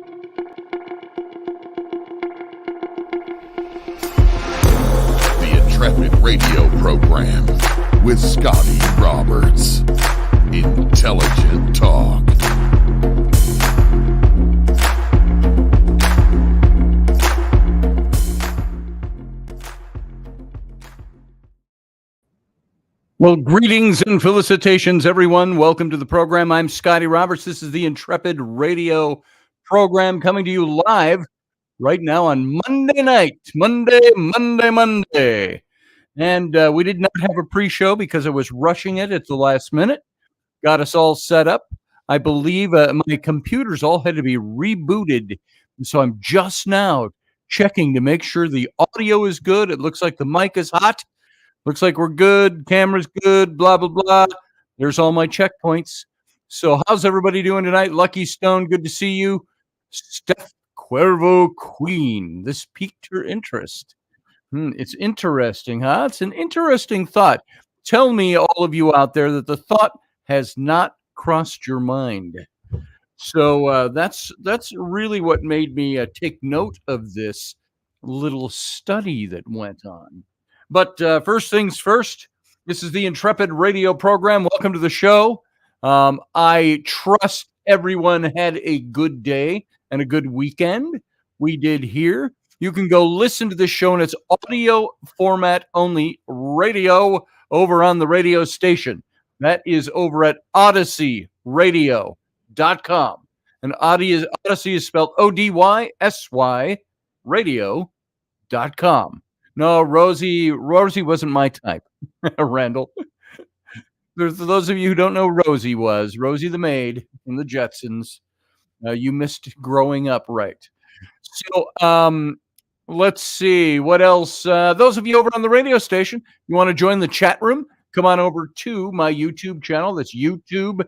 The Intrepid radio program with Scotty Roberts. Intelligent talk. Well, greetings and felicitations, everyone. Welcome to the program. I'm Scotty Roberts. This is the Intrepid radio program coming to you live right now on Monday night. Monday. And we did not have a pre-show because I was rushing it at the last minute. Got us all set up. I believe my computers all had to be rebooted. And so I'm just now checking to make sure the audio is good. It looks like the mic is hot. Looks like we're good. Camera's good. Blah, blah, blah. There's all my checkpoints. So how's everybody doing tonight? Lucky Stone, good to see you. Steph Cuervo Queen. This piqued her interest. It's interesting, huh? It's an interesting thought. Tell me, all of you out there, that the thought has not crossed your mind. So that's really what made me take note of this little study that went on. But first things first, this is the Intrepid radio program. Welcome to the show. I trust everyone had a good day and a good weekend. We did here. You can go listen to this show in its audio format only, radio, over on the radio station. That is over at OdysseyRadio.com. And Odyssey is spelled ODYSY radio.com. No, Rosie wasn't my type. Randall. For those of you who don't know Rosie the maid from the Jetsons. You missed growing up, right? So, let's see what else. Those of you over on the radio station, you want to join the chat room? Come on over to my YouTube channel. That's youtube.com,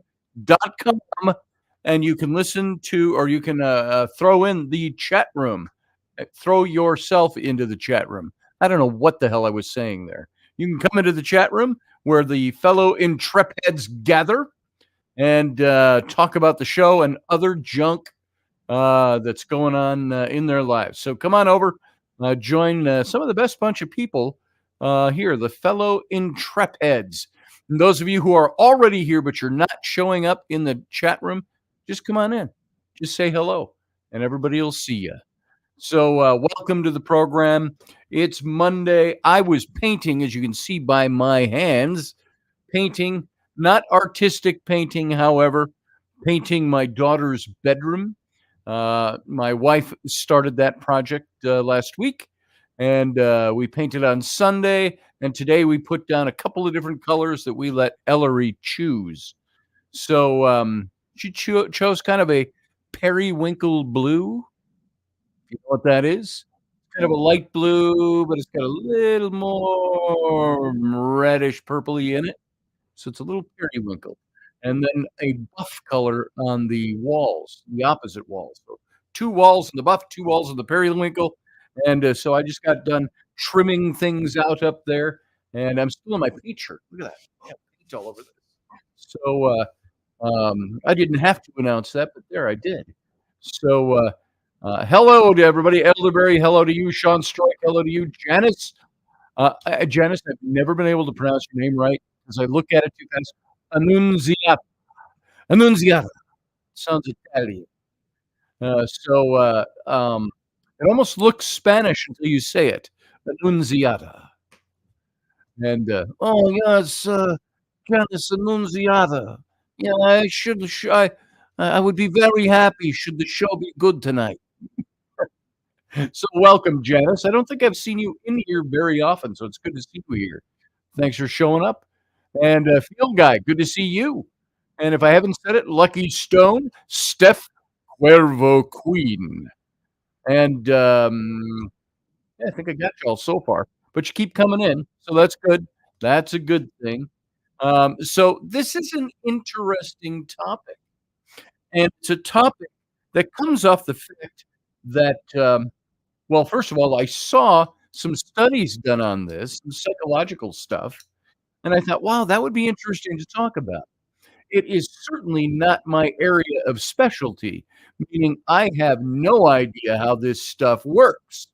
and you can listen to, or you can throw in the chat room. Throw yourself into the chat room. I don't know what the hell I was saying there. You can come into the chat room where the fellow Intrepids gather and talk about the show and other junk that's going on in their lives. So come on over, join some of the best bunch of people here, the fellow Intrepids. And those of you who are already here but you're not showing up in the chat room, just come on in. Just say hello, and everybody will see you. So welcome to the program. It's Monday. I was painting, as you can see by my hands, painting, not artistic painting, however, painting my daughter's bedroom. My wife started that project last week, and we painted on Sunday, and today we put down a couple of different colors that we let Ellery choose. So she chose kind of a periwinkle blue. You know what that is? Kind of a light blue, but it's got a little more reddish purpley in it. So it's a little periwinkle. And then a buff color on the walls, the opposite walls. So 2 walls in the buff, 2 walls in the periwinkle. And so I just got done trimming things out up there. And I'm still in my paint shirt. Look at that. Yeah, paint all over this. So I didn't have to announce that, but there I did. So hello to everybody. Elderberry, hello to you. Sean Strike, hello to you. Janice. Janice, I've never been able to pronounce your name right because I look at it too fast. Annunziata. Sounds Italian. It almost looks Spanish until you say it. Annunziata. And, oh, yes, Janice Annunziata. Yeah, I would be very happy should the show be good tonight. So welcome, Janice. I don't think I've seen you in here very often, so it's good to see you here. Thanks for showing up. And Field Guy, good to see you. And if I haven't said it, Lucky Stone, Steph Cuervo Queen. And yeah, I think I got y'all so far. But you keep coming in, so that's good. That's a good thing. So this is an interesting topic. And it's a topic that comes off the fact that, well, first of all, I saw some studies done on this, some psychological stuff, and I thought, wow, that would be interesting to talk about. it is certainly not my area of specialty, meaning I have no idea how this stuff works.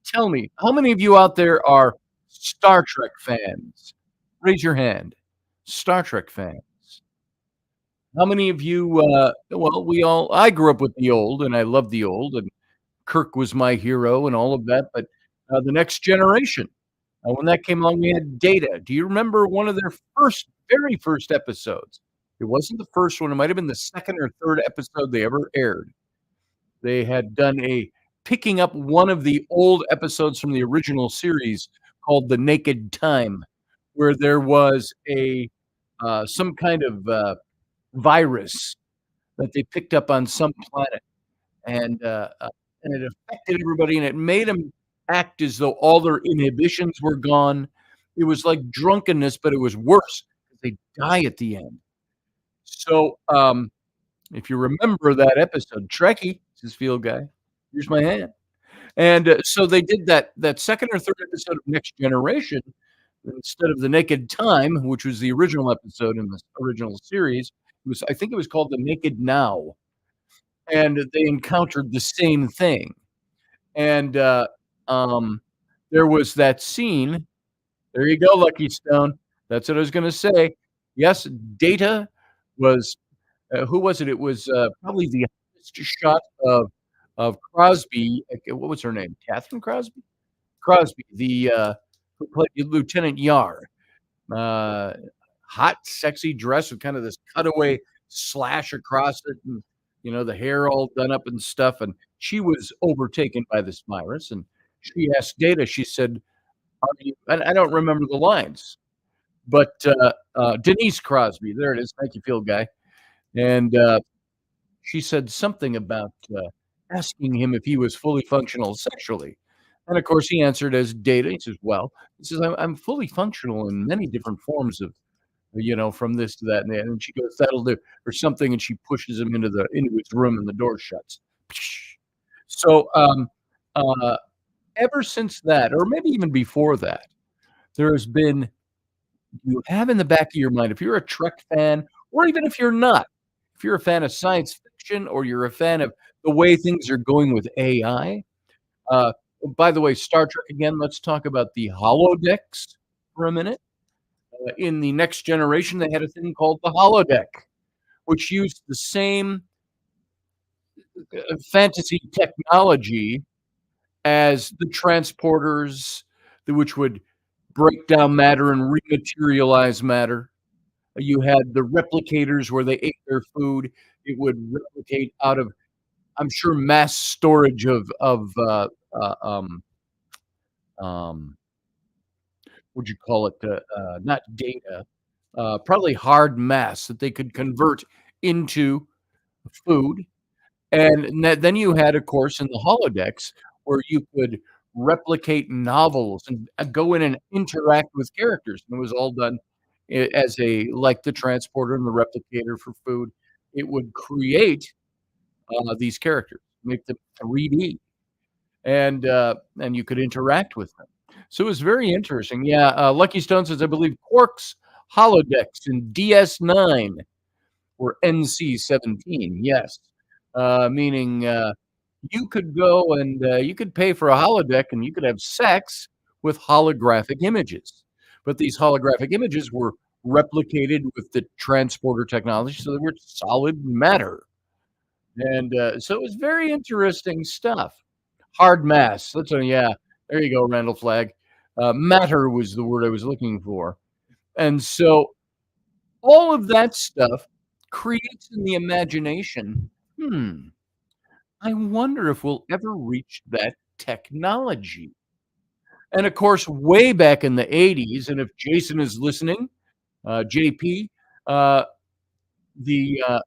Tell me, how many of you out there are Star Trek fans? Raise your hand. Star Trek fans. How many of you, well, I grew up with the old, and I love the old, and Kirk was my hero and all of that, but, the Next Generation, when that came along, we had Data. Do you remember one of their very first episodes? It wasn't the first one, it might have been the second or third episode they ever aired. They had done picking up one of the old episodes from the original series called The Naked Time, where there was some kind of, virus that they picked up on some planet, and, uh, uh, and it affected everybody, and it made them act as though all their inhibitions were gone. It was like drunkenness, but it was worse because they die at the end. So, if you remember that episode, Trekkie, says Field Guy, here's my hand. And, so they did that second or third episode of Next Generation, instead of The Naked Time, which was the original episode in the original series, I think it was called The Naked Now, and they encountered the same thing. And, um, there was that scene. There you go, Lucky Stone. That's what I was gonna say. Yes, Data was, who was it? It was, probably the highest shot of Crosby. What was her name? Catherine Crosby? Crosby, who played Lieutenant Yar. Uh, Hot, sexy dress with kind of this cutaway slash across it, and the hair all done up and stuff. And she was overtaken by this virus. And she asked Data. She said, "Are you?" And I don't remember the lines, but Denise Crosby. There it is. Thank you, Field Guy. And she said something about asking him if he was fully functional sexually. And of course, he answered as Data. He says, "Well," he says, I'm fully functional in many different forms of, from this to that." And she goes, "That'll do," or something. And she pushes him into his room, and the door shuts. So, ever since that, or maybe even before that, there has been, you have in the back of your mind, if you're a Trek fan, or even if you're not, if you're a fan of science fiction, or you're a fan of the way things are going with AI, by the way, Star Trek again, let's talk about the holodecks for a minute. In the Next Generation, they had a thing called the holodeck, which used the same fantasy technology as the transporters, which would break down matter and rematerialize matter. You had the replicators where they ate their food. It would replicate out of, I'm sure, mass storage of what'd you call it? Not data, probably hard mass that they could convert into food. And then you had, of course, in the holodecks, where you could replicate novels and go in and interact with characters. And it was all done as like the transporter and the replicator for food. It would create these characters, make them 3D, and you could interact with them. So it was very interesting. Yeah, Lucky Stone says, I believe Quark's holodecks in DS9 were NC-17. Yes, meaning you could go and you could pay for a holodeck, and you could have sex with holographic images. But these holographic images were replicated with the transporter technology, so they were solid matter. And so it was very interesting stuff. Hard mass. Yeah, there you go, Randall Flagg. Matter was the word I was looking for. And so all of that stuff creates in the imagination, I wonder if we'll ever reach that technology. And of course, way back in the 80s, and if Jason is listening, JP, the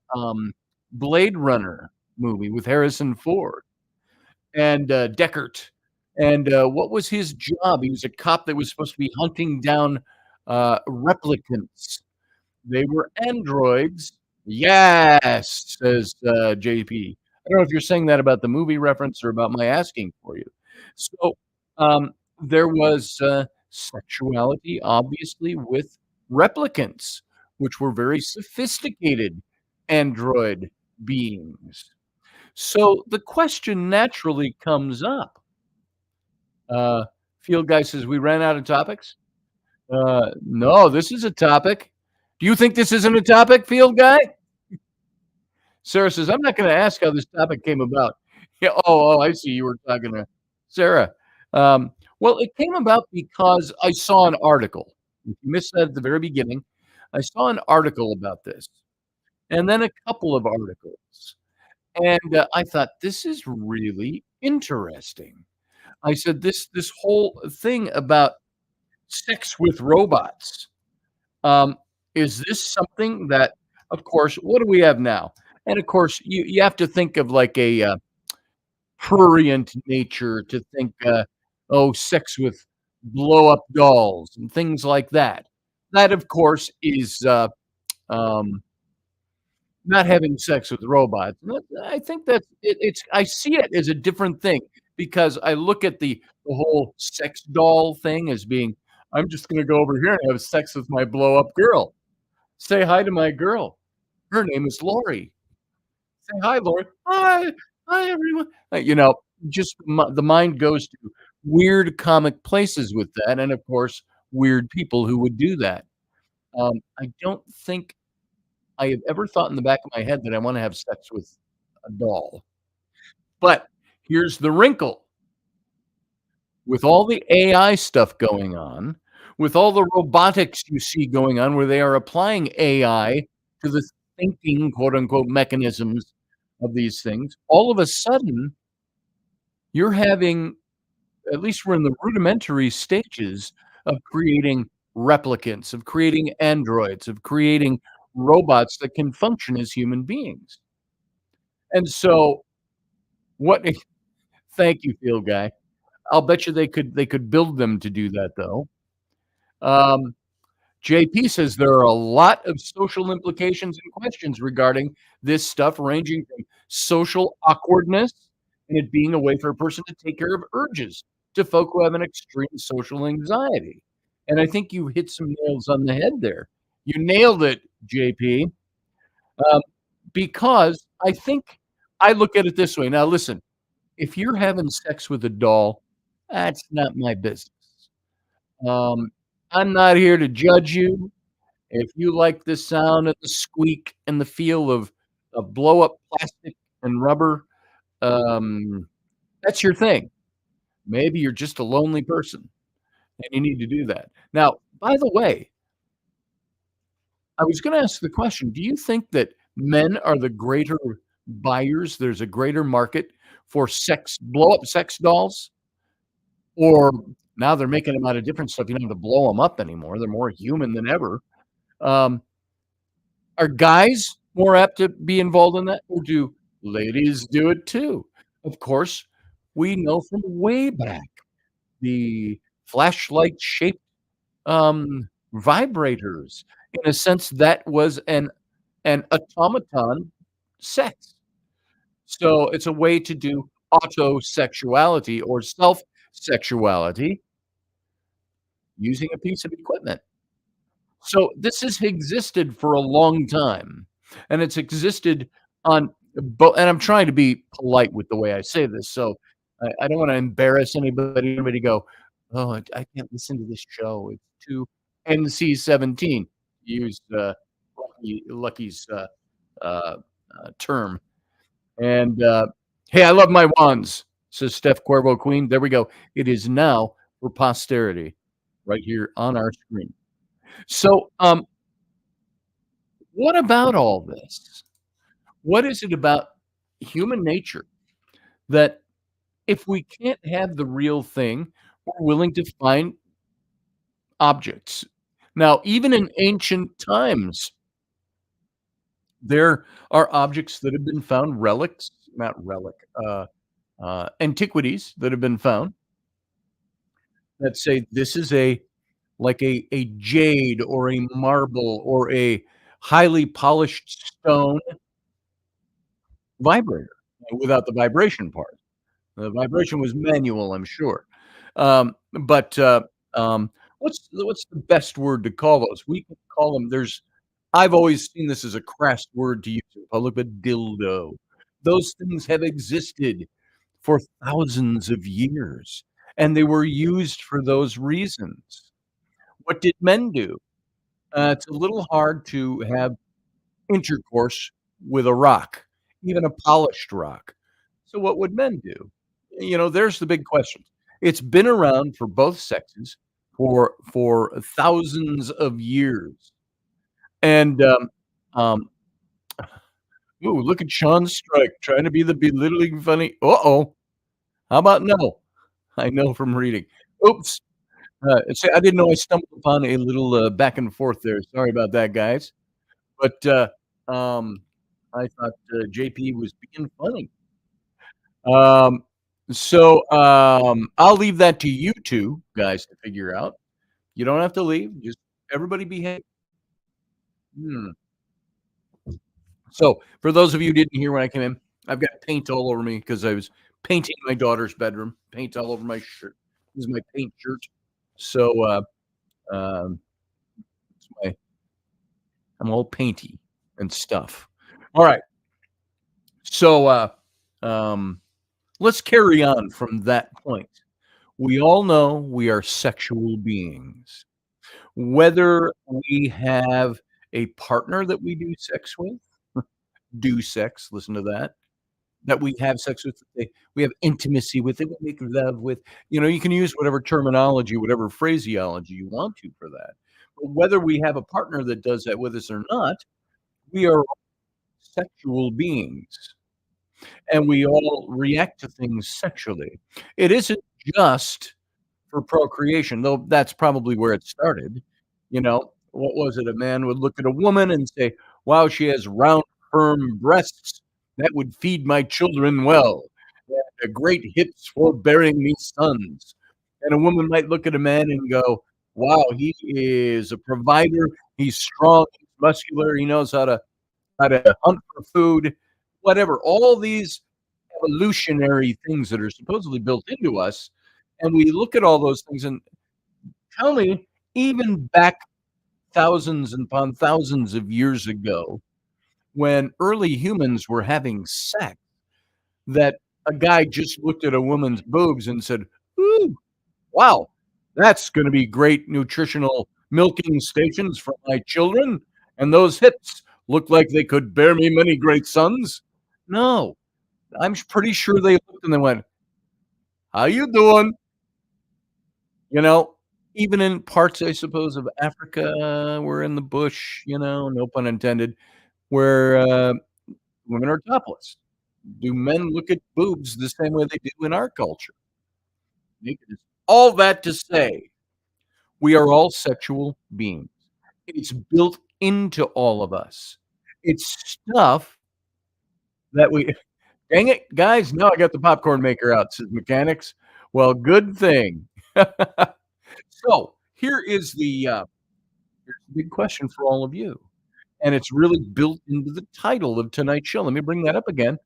Blade Runner movie with Harrison Ford and Deckard. And what was his job? He was a cop that was supposed to be hunting down replicants. They were androids. Yes, says JP. I don't know if you're saying that about the movie reference or about my asking for you. So there was sexuality, obviously, with replicants, which were very sophisticated android beings. So the question naturally comes up. Uh, Field guy says, "We ran out of topics." No, this is a topic. Do you think this isn't a topic, Field guy? Sarah says, "I'm not gonna ask how this topic came about." Yeah, I see you were talking to Sarah. Well, it came about because I saw an article. If you missed that at the very beginning, I saw an article about this, and then a couple of articles, and, I thought, "This is really interesting." I said, "This whole thing about sex with robots, um, is this something that" of course, what do we have now? And, of course, you have to think of, like, a, prurient nature to think, sex with blow-up dolls and things like that. That, of course, is, um, not having sex with robots. I think that's I see it as a different thing because I look at the whole sex doll thing as being, "I'm just gonna go over here and have sex with my blow-up girl. Say hi to my girl. Her name is Lori. Say hi, Lori. Hi. Hi, everyone." Just the mind goes to weird comic places with that, and, of course, weird people who would do that. I don't think I have ever thought in the back of my head that I wanna have sex with a doll. But here's the wrinkle. With all the AI stuff going on, with all the robotics you see going on where they are applying AI to the thinking, quote, unquote, "mechanisms" of these things, all of a sudden, you're having at least we're in the rudimentary stages of creating replicants, of creating androids, of creating robots that can function as human beings. And so what thank you, field guy. I'll bet you they could build them to do that, though. Um, JP says there are a lot of social implications and questions regarding this stuff, ranging from social awkwardness and it being a way for a person to take care of urges to folk who have an extreme social anxiety. And I think you hit some nails on the head there. You nailed it, JP, um, because I think I look at it this way. Now, listen, if you're having sex with a doll, that's not my business. Um, I'm not here to judge you. If you like the sound of the squeak and the feel of blow up plastic and rubber, um, that's your thing. Maybe you're just a lonely person and you need to do that. Now, by the way, I was gonna ask the question, do you think that men are the greater buyers? There's a greater market for blow up sex dolls? Or now they're making them out of different stuff, you don't have to blow them up anymore, they're more human than ever. Um, are guys more apt to be involved in that, or do ladies do it too? Of course, we know from way back the flashlight-shaped, vibrators. In a sense, that was an automaton sex. So, it's a way to do autosexuality or self-sexuality using a piece of equipment. So this has existed for a long time, and it's existed on and I'm trying to be polite with the way I say this, so I don't wanna embarrass anybody go, "Oh, I can't listen to this show, it's too NC-17," use, Lucky's, uh, term, and, "Hey, I love my wands," says Steph Cuervo Queen. There we go. It is now for posterity right here on our screen. So, what about all this? What is it about human nature that if we can't have the real thing, we're willing to find objects? Now, even in ancient times, there are objects that have been found, relics, not relic, antiquities that have been found that say this is a jade or a marble or a highly polished stone vibrator without the vibration part. The vibration was manual, I'm sure. But what's the best word to call those? We could call them. There's I've always seen this as a crass word to use in public, but dildo. Those things have existed for thousands of years, and they were used for those reasons. What did men do? It's a little hard to have intercourse with a rock, even a polished rock. So what would men do? There's the big question. It's been around for both sexes for thousands of years. And um, ooh, look at Sean Strike trying to be the belittling funny. Uh-oh. How about no? I know from reading. Oops. See, I didn't know I stumbled upon a little back and forth there. Sorry about that, guys. But um, I thought JP was being funny. Um, I'll leave that to you two guys to figure out. You don't have to leave. Just everybody behave. Hmm. So, for those of you who didn't hear when I came in, I've got paint all over me because I was painting my daughter's bedroom. Paint all over my shirt. This is my paint shirt. So, um, I'm all painty and stuff. All right. So, let's carry on from that point. We all know we are sexual beings. Whether we have a partner that we do sex with, listen to that we have sex with, we have intimacy with it, we make love with, you can use whatever terminology, whatever phraseology you want to for that. But whether we have a partner that does that with us or not, we are sexual beings and we all react to things sexually. It isn't just for procreation, though that's probably where it started. What was it? A man would look at a woman and say, wow, she has round, firm breasts that would feed my children well, and great hips for bearing me sons. And a woman might look at a man and go, wow, he is a provider, he's strong, he's muscular, he knows how to hunt for food, whatever. All these evolutionary things that are supposedly built into us. And we look at all those things and tell me, even back thousands and upon thousands of years ago, when early humans were having sex, that a guy just looked at a woman's boobs and said, ooh, wow, that's going to be great nutritional milking stations for my children. And those hips look like they could bear me many great sons. No, I'm pretty sure they looked and they went, how you doing? Even in parts, I suppose, of Africa, we're in the bush, no pun intended, where women are topless. Do men look at boobs the same way they do in our culture? All that to say, we are all sexual beings. It's built into all of us. It's stuff that we dang it, guys, now I got the popcorn maker out, says mechanics. Well, good thing. So here's the big question for all of you, and it's really built into the title of tonight's show. Let me bring that up again.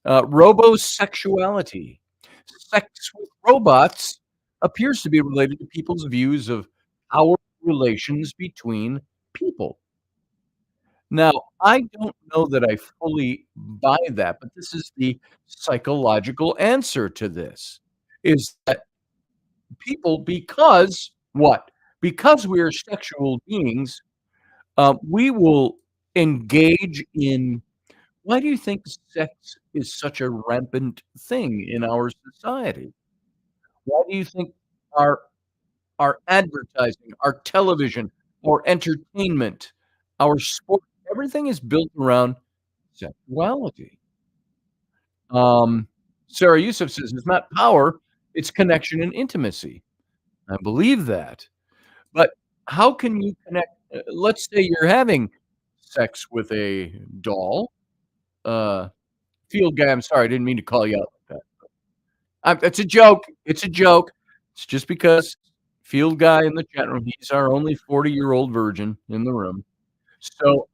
ROBOSEXUALITY. Sex with robots appears to be related to people's views of our relations between people. Now, I don't know that I fully buy that, but this is the psychological answer to this, is that people, because what? Because we are sexual beings, we will engage in. Why do you think sex is such a rampant thing in our society? Why do you think our our advertising, our television, our entertainment, our sport, everything is built around sexuality? Um, Sarah Yusuf says it's not power, it's connection and intimacy. I believe that. But how can you connect? Let's say you're having sex with a doll. Uh, Field guy, I'm sorry, I didn't mean to call you out like that. It's a joke. It's a joke. It's just because Field guy in the chat room, he's our only 40-year-old virgin in the room. So,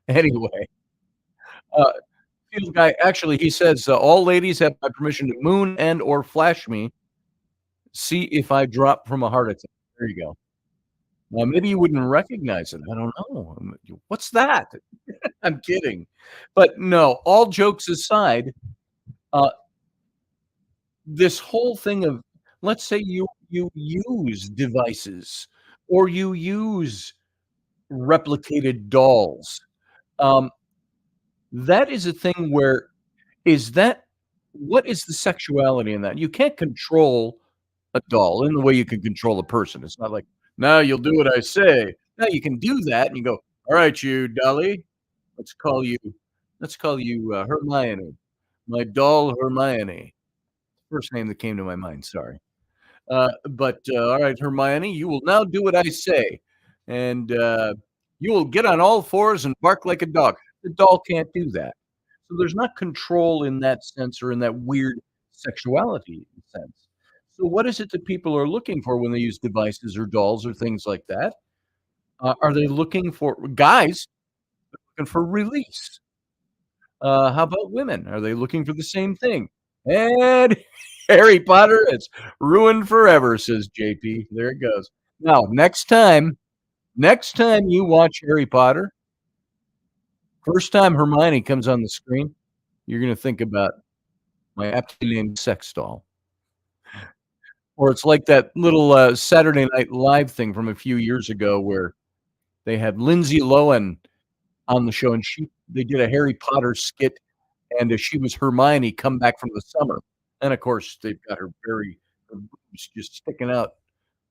anyway, uh, Field guy, actually, he says, all ladies have my permission to moon and or flash me. See if I drop from a heart attack. There you go. Maybe you wouldn't recognize it. I don't know. What's that? I'm kidding. But no, all jokes aside, uh, this whole thing of let's say you use devices or you use replicated dolls. Um, that is a thing where is that what is the sexuality in that? You can't control a doll in the way you can control a person. It's not like, "Now you'll do what I say." Now you can do that and you go, "All right, you dolly, let's call you Hermione. My doll Hermione." First name that came to my mind, sorry. All right, Hermione, you will now do what I say, and you will get on all fours and bark like a dog. The doll can't do that. So there's not control in that sense or in that weird sexuality sense. So what is it that people are looking for when they use devices or dolls or things like that? Are they looking for guys looking for release? How about women? Are they looking for the same thing? And Harry Potter, it's ruined forever, says JP. There it goes. Now, next time you watch Harry Potter, first time Hermione comes on the screen, you're gonna think about my aptly named sex doll. Or it's like that little, Saturday Night Live thing from a few years ago where they had Lindsay Lohan on the show, and they did a Harry Potter skit, and, she was Hermione come back from the summer. And, of course, they've got her boobs just sticking out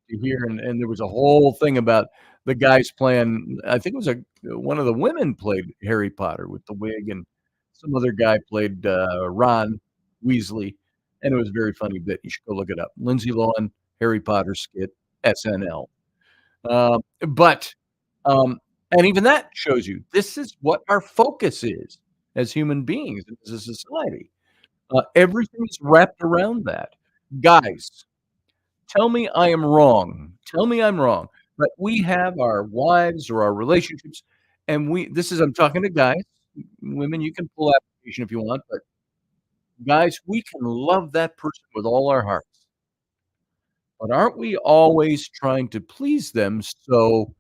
to here, and there was a whole thing about the guys playing I think it was one of the women played Harry Potter with the wig, and some other guy played, Ron Weasley, and it was a very funny bit. You should go look it up. Lindsay Lohan, Harry Potter skit, SNL. But, and even that shows you this is what our focus is as human beings, as a society. Everything is wrapped around that. Guys, tell me I am wrong. Tell me I'm wrong. But we have our wives or our relationships, and I'm talking to guys. Women, you can pull application if you want, but guys, we can love that person with all our hearts. But aren't we always trying to please them so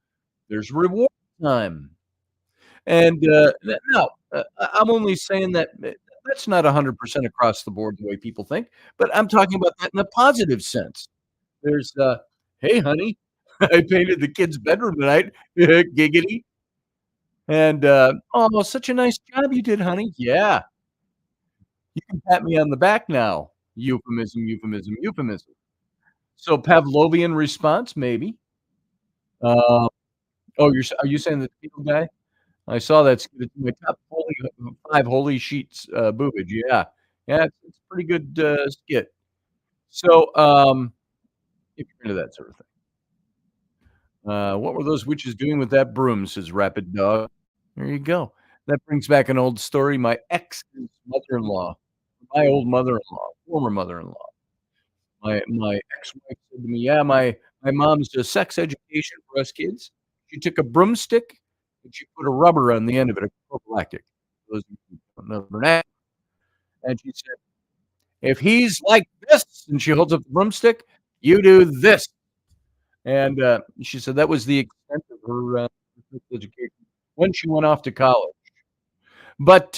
there's reward time? And, now, I'm only saying that that's not 100% across the board the way people think, but I'm talking about that in a positive sense. There's, "Hey, honey, I painted the kid's bedroom tonight, giggity." And, "Oh, such a nice job you did, honey." "Yeah, you can pat me on the back now." Euphemism, euphemism, euphemism. So Pavlovian response, maybe. Uh, oh, are you saying the Beatle guy? I saw that skit. It's my top holy 5 holy sheets, boobage, yeah. Yeah, it's a pretty good, skit. So, if you're into that sort of thing. "What were those witches doing with that broom?" says Rapid Dog. There you go. That brings back an old story. My ex's mother-in-law, my old mother-in-law, former mother-in-law, my ex-wife said to me, "Yeah, my mom's a sex education for us kids. She took a broomstick and she put a rubber on the end of it, a prophylactic." Those of you who don't know the vernacular. And she said, "If he's like this," and she holds up the broomstick, "you do this." And, she said that was the extent of her, sex education when she went off to college. But,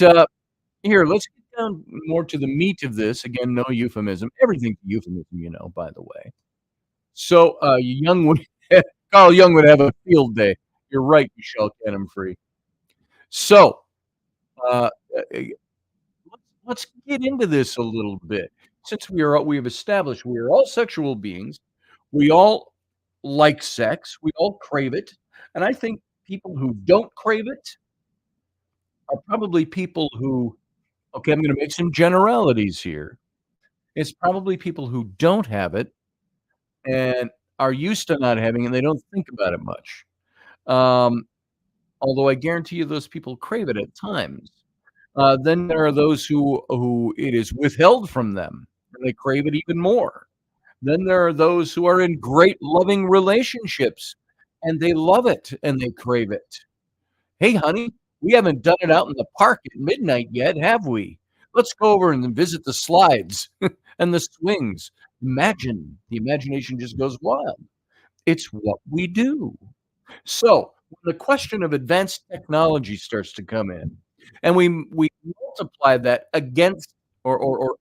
here, let's get down more to the meat of this. Again, no euphemism. Everything's a euphemism, by the way. So, Young would Carl Jung would have a field day. You're right, Michelle Cannon-Free. So, uh, let's get into this a little bit. Since we have established we are all sexual beings, we all like sex, we all crave it, and I think people who don't crave it are probably people who okay, I'm gonna make some generalities here. It's probably people who don't have it and are used to not having it, and they don't think about it much. Um, although I guarantee you those people crave it at times. Then there are those who it is withheld from them, and they crave it even more. Then there are those who are in great loving relationships, and they love it, and they crave it. "Hey, honey, we haven't done it out in the park at midnight yet, have we? Let's go over and visit the slides and the swings." Imagine. The imagination just goes wild. It's what we do. So, when the question of advanced technology starts to come in, and we multiply that against or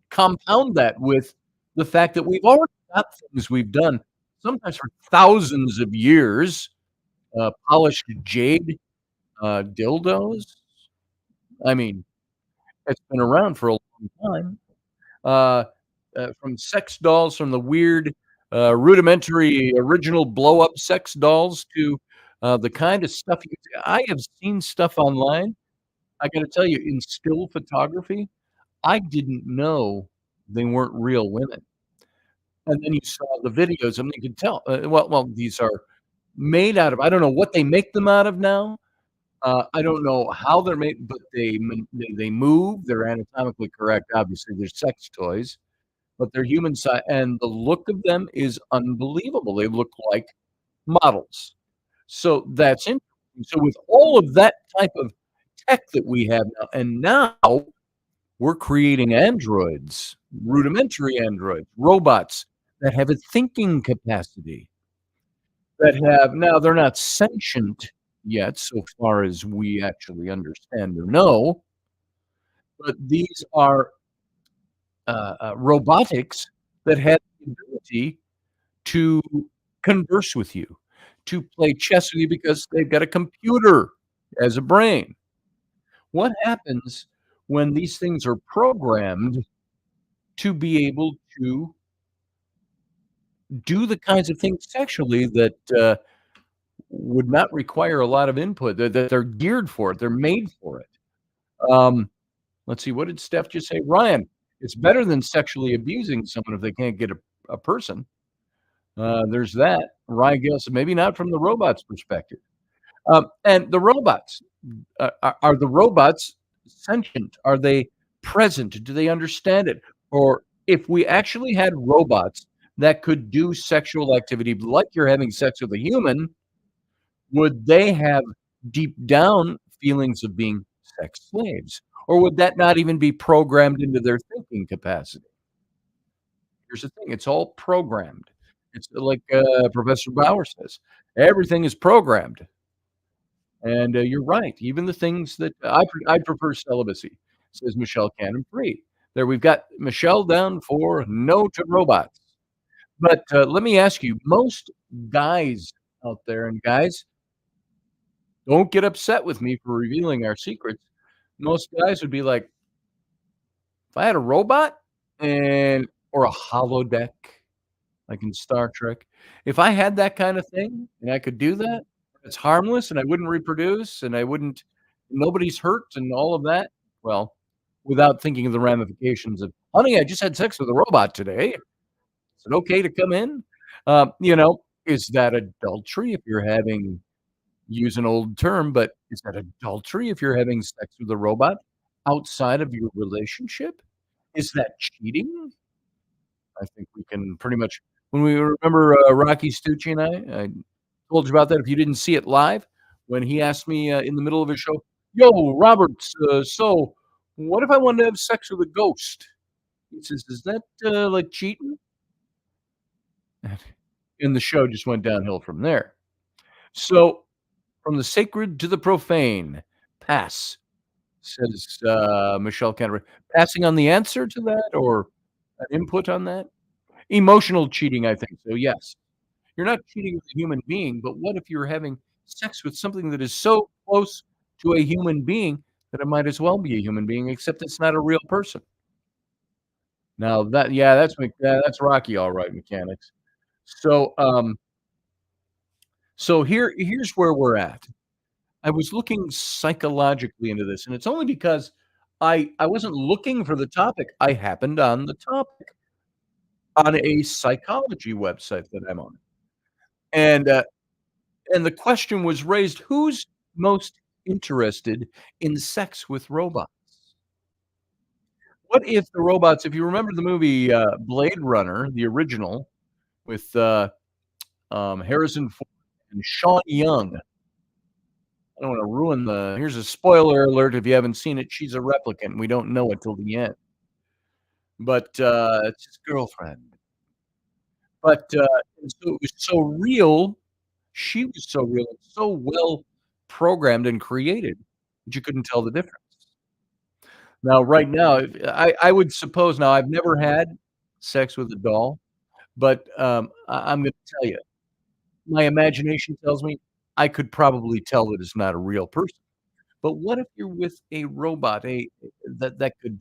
compound that with the fact that we've already got things we've done, sometimes for thousands of years, polished jade, dildos. I mean, it's been around for a long time. Uh, from sex dolls, from the weird, rudimentary original blow up sex dolls to, the kind of stuff I have seen stuff online. I gotta tell you, in still photography, I didn't know they weren't real women. And then you saw the videos, and you could tell, these are made out of I don't know what they make them out of now. I don't know how they're made, but they move, they're anatomically correct, obviously, they're sex toys, but they're human size, and the look of them is unbelievable. They look like models. So that's interesting. So with all of that type of tech that we have now, and now we're creating androids, rudimentary androids, robots that have a thinking capacity, that have now they're not sentient yet, so far as we actually understand or know, but these are robotics that have the ability to converse with you, to play chess with you because they've got a computer as a brain. What happens when these things are programmed to be able to do the kinds of things sexually that would not require a lot of input, that they're geared for it, they're made for it? Um, let's see, what did Steph just say? Ryan, it's better than sexually abusing someone if they can't get a person. There's that. Ryan Gale said, maybe not from the robot's perspective. And the robots, are the robots sentient? Are they present? Do they understand it? Or if we actually had robots that could do sexual activity like you're having sex with a human, would they have deep down feelings of being sex slaves? Or would that not even be programmed into their thinking capacity? Here's the thing, it's all programmed. It's like, Professor Bauer says, everything is programmed. And, you're right, even the things that I prefer celibacy, says Michelle Cannon Free. There, we've got Michelle down for no to robots. But, let me ask you, most guys out there, and guys, don't get upset with me for revealing our secrets. Most guys would be like, "If I had a robot and or a holodeck like in Star Trek. If I had that kind of thing and I could do that, it's harmless and I wouldn't reproduce and I wouldn't nobody's hurt and all of that, well, without thinking of the ramifications of, "Honey, I just had sex with a robot today. Is it okay to come in?" Is that adultery if you're having use an old term, but is that adultery if you're having sex with a robot outside of your relationship? Is that cheating? I think we can pretty much when we remember, Rocky Stucci and I told you about that if you didn't see it live, when he asked me, in the middle of his show, "Yo, Robert, so what if I wanted to have sex with a ghost?" He says, "Is that, like cheating?" And the show just went downhill from there. So, from the sacred to the profane, pass, says, Michelle Canterbury. Passing on the answer to that or an input on that? Emotional cheating, I think so, yes. You're not cheating with a human being, but what if you're having sex with something that is so close to a human being that it might as well be a human being, except it's not a real person? Now that yeah, that's Rocky, all right, mechanics. So, here's where we're at. I was looking psychologically into this, and it's only because I wasn't looking for the topic. I happened on the topic on a psychology website that I'm on. And, and the question was raised, who's most interested in sex with robots? What if the robots if you remember the movie, Blade Runner, the original with, Harrison Ford and Sean Young. I don't wanna ruin the here's a spoiler alert if you haven't seen it, she's a replicant, we don't know it till the end. But, it's his girlfriend. But, and so it was so real She was so real and so well programmed and created that you couldn't tell the difference. Now, right now, if I would suppose now I've never had sex with a doll, but, I'm gonna tell you, my imagination tells me I could probably tell that it's not a real person. But what if you're with a robot, that could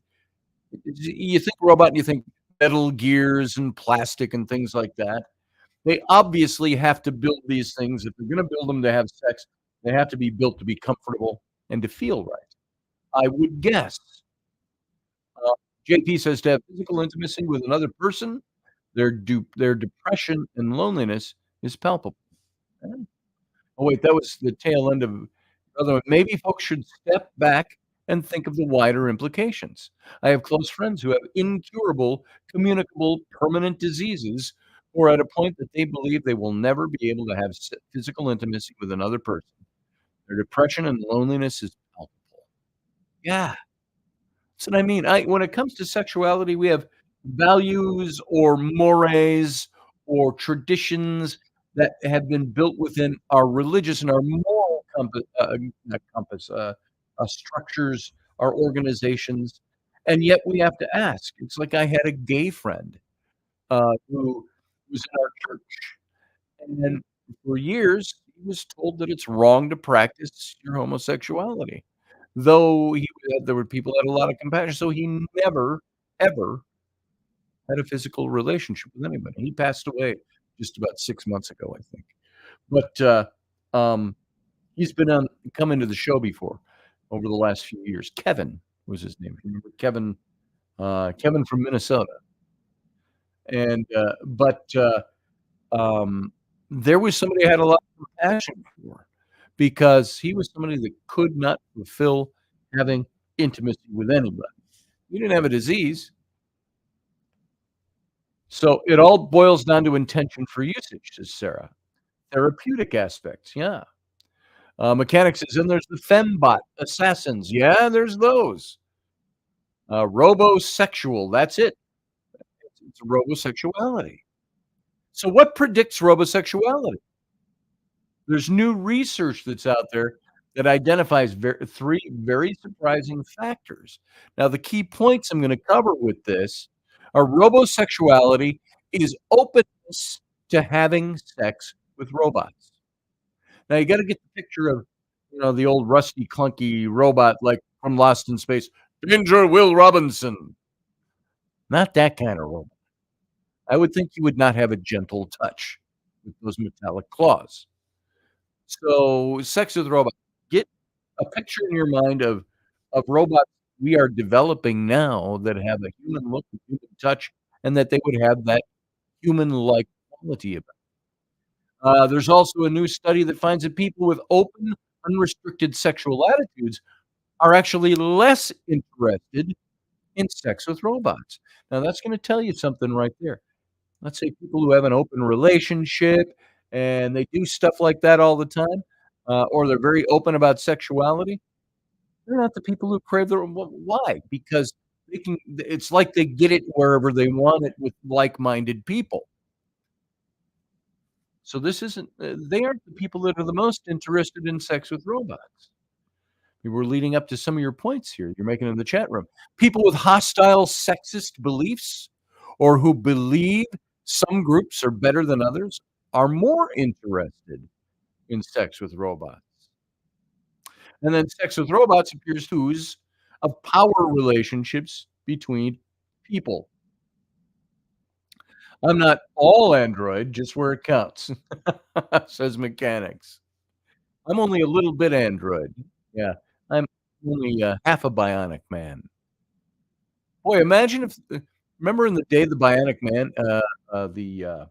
you think robot and you think metal gears and plastic and things like that. They obviously have to build these things. If they're gonna build them to have sex, they have to be built to be comfortable and to feel right. I would guess, uh, JP says to have physical intimacy with another person, their depression and loneliness is palpable. Yeah. Oh, wait, that was the tail end of other one. Maybe folks should step back and think of the wider implications. I have close friends who have incurable, communicable, permanent diseases who are at a point that they believe they will never be able to have physical intimacy with another person. Their depression and loneliness is palpable. Yeah. That's what I mean. I when it comes to sexuality, we have values or mores or traditions that have been built within our religious and our moral not compass, structures, our organizations, and yet we have to ask. It's like I had a gay friend, who was in our church, and for years, he was told that it's wrong to practice your homosexuality. Though there were people that had a lot of compassion, so he never, ever had a physical relationship with anybody. He passed away just about 6 months ago, I think. But, um, he's been on come into the show before over the last few years. Kevin was his name. Remember Kevin, Kevin from Minnesota. And, um, there was somebody I had a lot of compassion for because he was somebody that could not fulfill having intimacy with anybody. He didn't have a disease. So it all boils down to intention for usage, says Sarah. Therapeutic aspects, yeah. Mechanic says, "And there's the fembot assassins." Yeah, there's those. Robosexual, that's it. It's robosexuality. So what predicts robosexuality? There's new research that's out there that identifies 3 very surprising factors. Now, the key points I'm gonna cover with this are robosexuality is openness to having sex with robots. Now, you gotta get the picture of, the old rusty, clunky robot, like, from Lost in Space. "Danger, Will Robinson." Not that kinda robot. I would think you would not have a gentle touch with those metallic claws. So, sex with robots. Get a picture in your mind of robots we are developing now that have a human look, a human touch, and that they would have that human-like quality about. There's also a new study that finds that people with open, unrestricted sexual attitudes are actually less interested in sex with robots. Now, that's gonna tell you something right there. Let's say people who have an open relationship and they do stuff like that all the time, or they're very open about sexuality, they're not the people who crave their why? Because it's like they get it wherever they want it with like-minded people. So this isn't they aren't the people that are the most interested in sex with robots. You were leading up to some of your points here you're making in the chat room. People with hostile sexist beliefs or who believe some groups are better than others are more interested in sex with robots. And then sex with robots appears to use of power relationships between people. I'm not all Android, just where it counts, says mechanics. I'm only a little bit Android. Yeah, I'm only, half a bionic man. Boy, imagine if remember in the day the Bionic Man, the,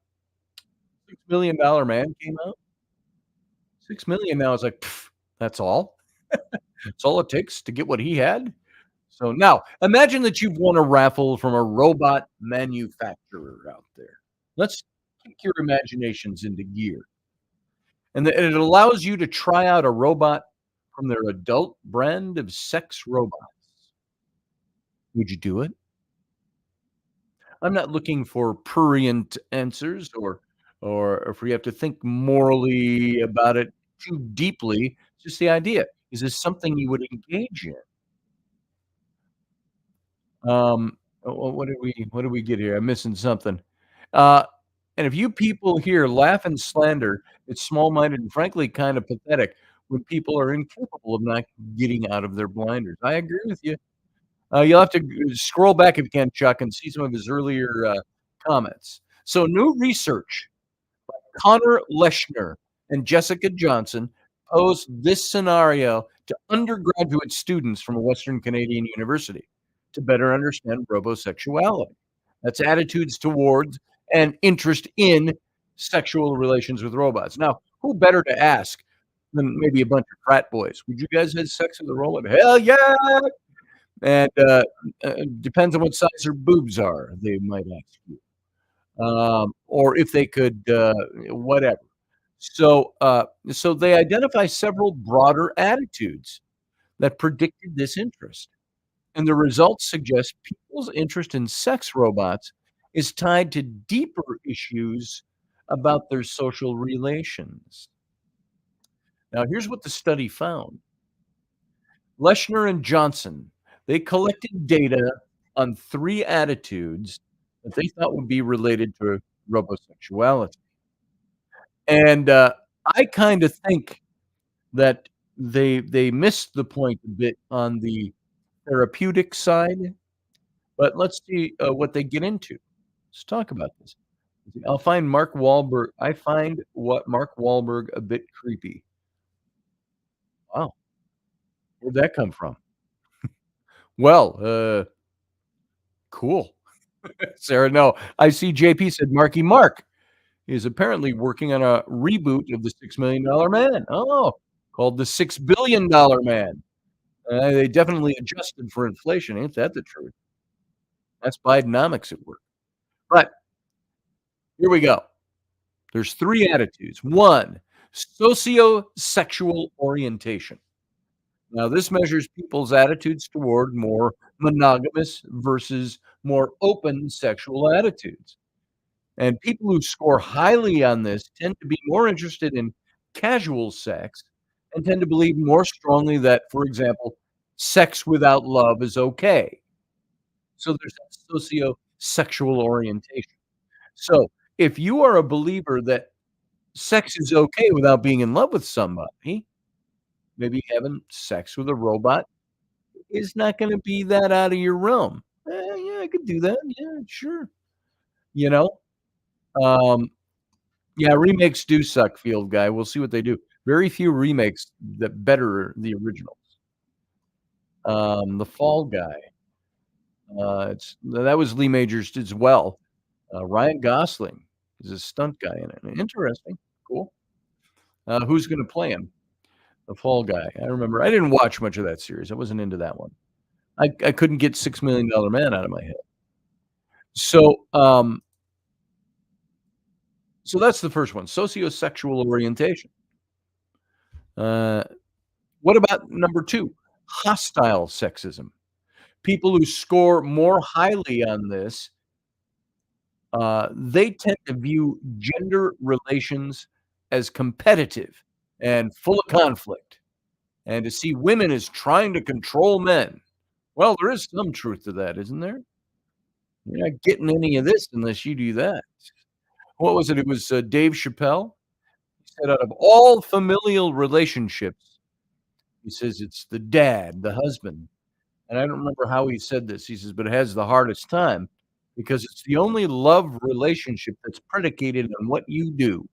$6 million man came out? 6 million now is like, "Pff, that's all? That's all it takes to get what he had?" So now, imagine that you've won a raffle from a robot manufacturer out there. Let's kick your imaginations into gear. And it allows you to try out a robot from their adult brand of sex robots. Would you do it? I'm not looking for prurient answers or or if we have to think morally about it too deeply. It's just the idea. Is this something you would engage in? What did we get here? I'm missing something. Uh, and if you people here laugh and slander, it's small-minded and frankly kind of pathetic when people are incapable of not getting out of their blinders. I agree with you. You'll have to scroll back if you can, Chuck, and see some of his earlier comments. So, new research, Connor Leshner and Jessica Johnson posed this scenario to undergraduate students from a Western Canadian university to better understand robosexuality. That's attitudes towards and interest in sexual relations with robots. Now, who better to ask than maybe a bunch of frat boys? Would you guys have sex with a robot? Hell yeah! And depends on what size their boobs are, they might ask you, or if they could, whatever. So they identify several broader attitudes that predicted this interest. And the results suggest people's interest in sex robots is tied to deeper issues about their social relations. Now, here's what the study found. Leshner and Johnson, they collected data on 3 attitudes that they thought would be related to robosexuality. And, I kinda think that they missed the point a bit on the therapeutic side, but let's see, what they get into. Let's talk about this. I find what Mark Wahlberg a bit creepy. Wow, where'd that come from? Well, cool. Sarah, no. I see JP said Marky Mark is apparently working on a reboot of the $6 Million Man. Oh, called the $6 billion Man. They definitely adjusted for inflation. Ain't that the truth? That's Bidenomics at work. But here we go. There's 3 attitudes. 1, sociosexual orientation. Now, this measures people's attitudes toward more monogamous versus more open sexual attitudes. And people who score highly on this tend to be more interested in casual sex and tend to believe more strongly that, for example, sex without love is okay. So there's that sociosexual orientation. So if you are a believer that sex is okay without being in love with somebody, maybe having sex with a robot is not gonna be that out of your realm. Yeah, I could do that. Yeah, sure. You know? Um, yeah, remakes do suck, Field Guy. We'll see what they do. Very few remakes that better the originals. The Fall Guy, that was Lee Majors as well. Ryan Gosling is a stunt guy in it. Interesting. Cool. Who's gonna play him? The Fall Guy. I remember I didn't watch much of that series. I wasn't into that one. I couldn't get $6 Million Man out of my head. So, so that's the first one, sociosexual orientation. What about number 2? Hostile sexism. People who score more highly on this, they tend to view gender relations as competitive and full of conflict, and to see women as trying to control men. Well, there is some truth to that, isn't there? You're not getting any of this unless you do that. What was it? It was, Dave Chappelle. He said, "Out of all familial relationships," he says, "it's the dad, the husband." And I don't remember how he said this. He says, "But it has the hardest time because it's the only love relationship that's predicated on what you do."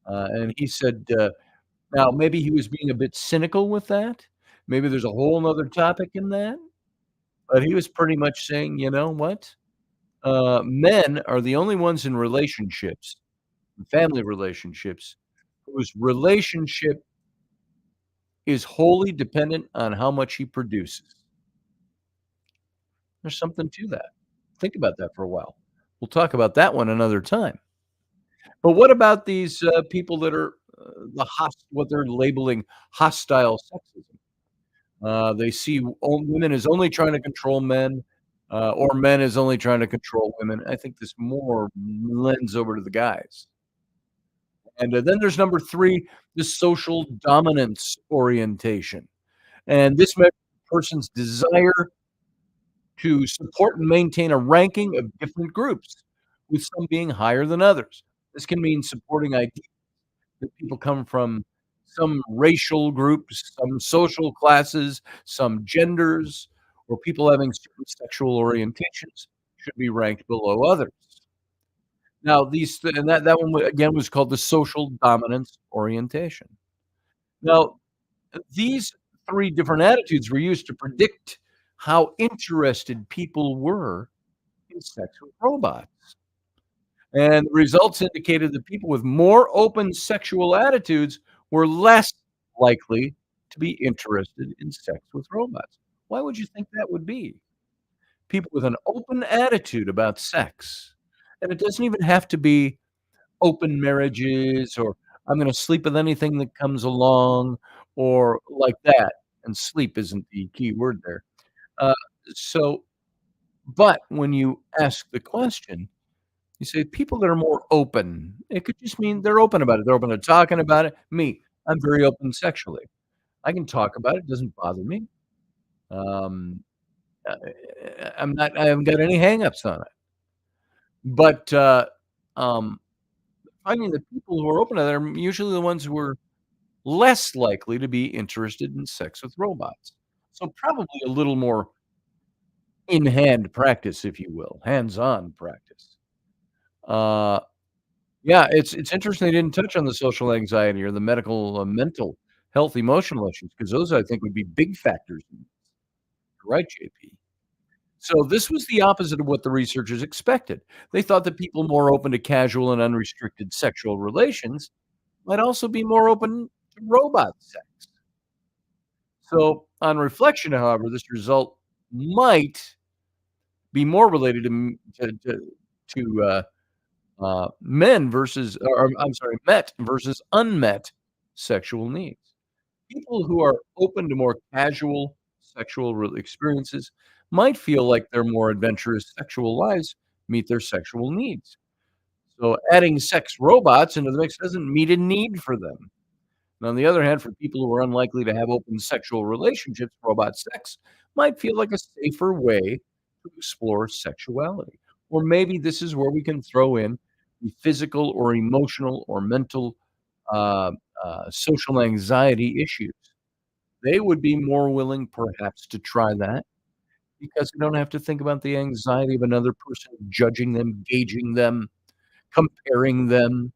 And he said, now maybe he was being a bit cynical with that. Maybe there's a whole 'nother topic in that, but he was pretty much saying, "You know what? Men are the only ones in relationships, family relationships, whose relationship is wholly dependent on how much he produces." There's something to that. Think about that for a while. We'll talk about that one another time. But what about these people that are what they're labeling hostile sexism? They see women as only trying to control men. or men is only trying to control women. I think this more lends over to the guys. And then there's number 3, the social dominance orientation. And this measures a person's desire to support and maintain a ranking of different groups, with some being higher than others. This can mean supporting ideas that people come from some racial groups, some social classes, some genders, or people having certain sexual orientations should be ranked below others. Now, and that one again was called the social dominance orientation. Now, these 3 different attitudes were used to predict how interested people were in sex with robots. And the results indicated that people with more open sexual attitudes were less likely to be interested in sex with robots. Why would you think that would be? People with an open attitude about sex, and it doesn't even have to be open marriages or I'm gonna sleep with anything that comes along or like that, and sleep isn't the key word there. Uh, so but when you ask the question, you say people that are more open, it could just mean they're open about it. They're open to talking about it. Me, I'm very open sexually. I can talk about it, it doesn't bother me. Um, uh, I haven't got any hangups on it. But, um, finding that people who are open to that are usually the ones who are less likely to be interested in sex with robots. So probably a little more in-hand practice, if you will, hands-on practice. Uh, yeah, it's interesting they didn't touch on the social anxiety or the medical, mental health, emotional issues, because those I think would be big factors. Right, JP? So this was the opposite of what the researchers expected. They thought that people more open to casual and unrestricted sexual relations might also be more open to robot sex. So on reflection, however, this result might be more related to men versus or I'm sorry, met versus unmet sexual needs. People who are open to more casual sexual experiences might feel like their more adventurous sexual lives meet their sexual needs. So adding sex robots into the mix doesn't meet a need for them. And on the other hand, for people who are unlikely to have open sexual relationships, robot sex might feel like a safer way to explore sexuality. Or maybe this is where we can throw in the physical or emotional or mental uh, social anxiety issues. They would be more willing, perhaps, to try that because they don't have to think about the anxiety of another person judging them, gauging them, comparing them,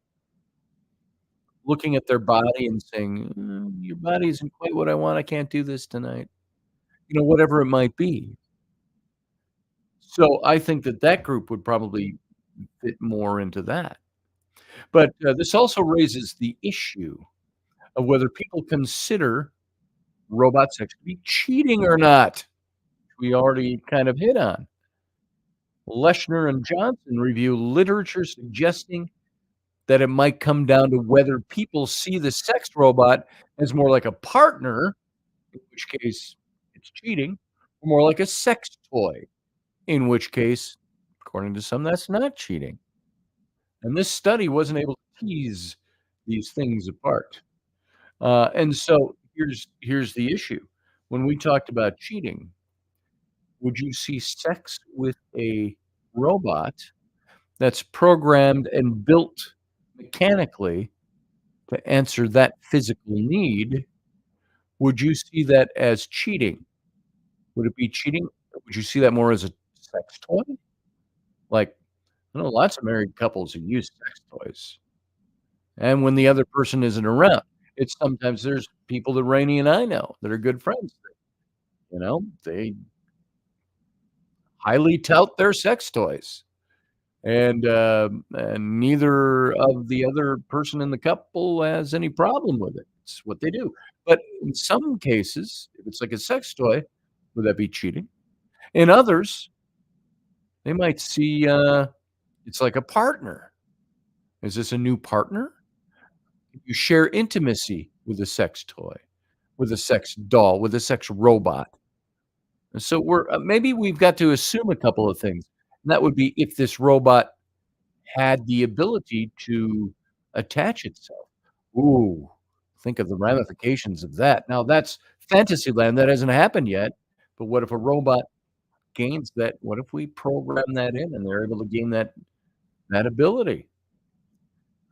looking at their body and saying, "Your body isn't quite what I want. I can't do this tonight." Whatever it might be. So I think that that group would probably fit more into that. But this also raises the issue of whether people consider robot sex to be cheating or not. We already kind of hit on. Leshner and Johnson review literature suggesting that it might come down to whether people see the sex robot as more like a partner, in which case it's cheating, or more like a sex toy, in which case, according to some, that's not cheating. And this study wasn't able to tease these things apart. And so here's the issue. When we talked about cheating, would you see sex with a robot that's programmed and built mechanically to answer that physical need? Would you see that as cheating? Would it be cheating? Would you see that more as a sex toy? Like, I know lots of married couples who use sex toys, and when the other person isn't around, it's sometimes there's people that Rainey and I know that are good friends that, they highly tout their sex toys, and neither of the other person in the couple has any problem with it. It's what they do. But in some cases, if it's like a sex toy, would that be cheating? In others, they might see, it's like a partner. Is this a new partner? You share intimacy with a sex toy, with a sex doll, with a sex robot. So we're maybe we've got to assume a couple of things. And that would be if this robot had the ability to attach itself. Ooh, think of the ramifications of that. Now that's fantasy land, that hasn't happened yet, but what if a robot gains that what if we program that in and they're able to gain that ability?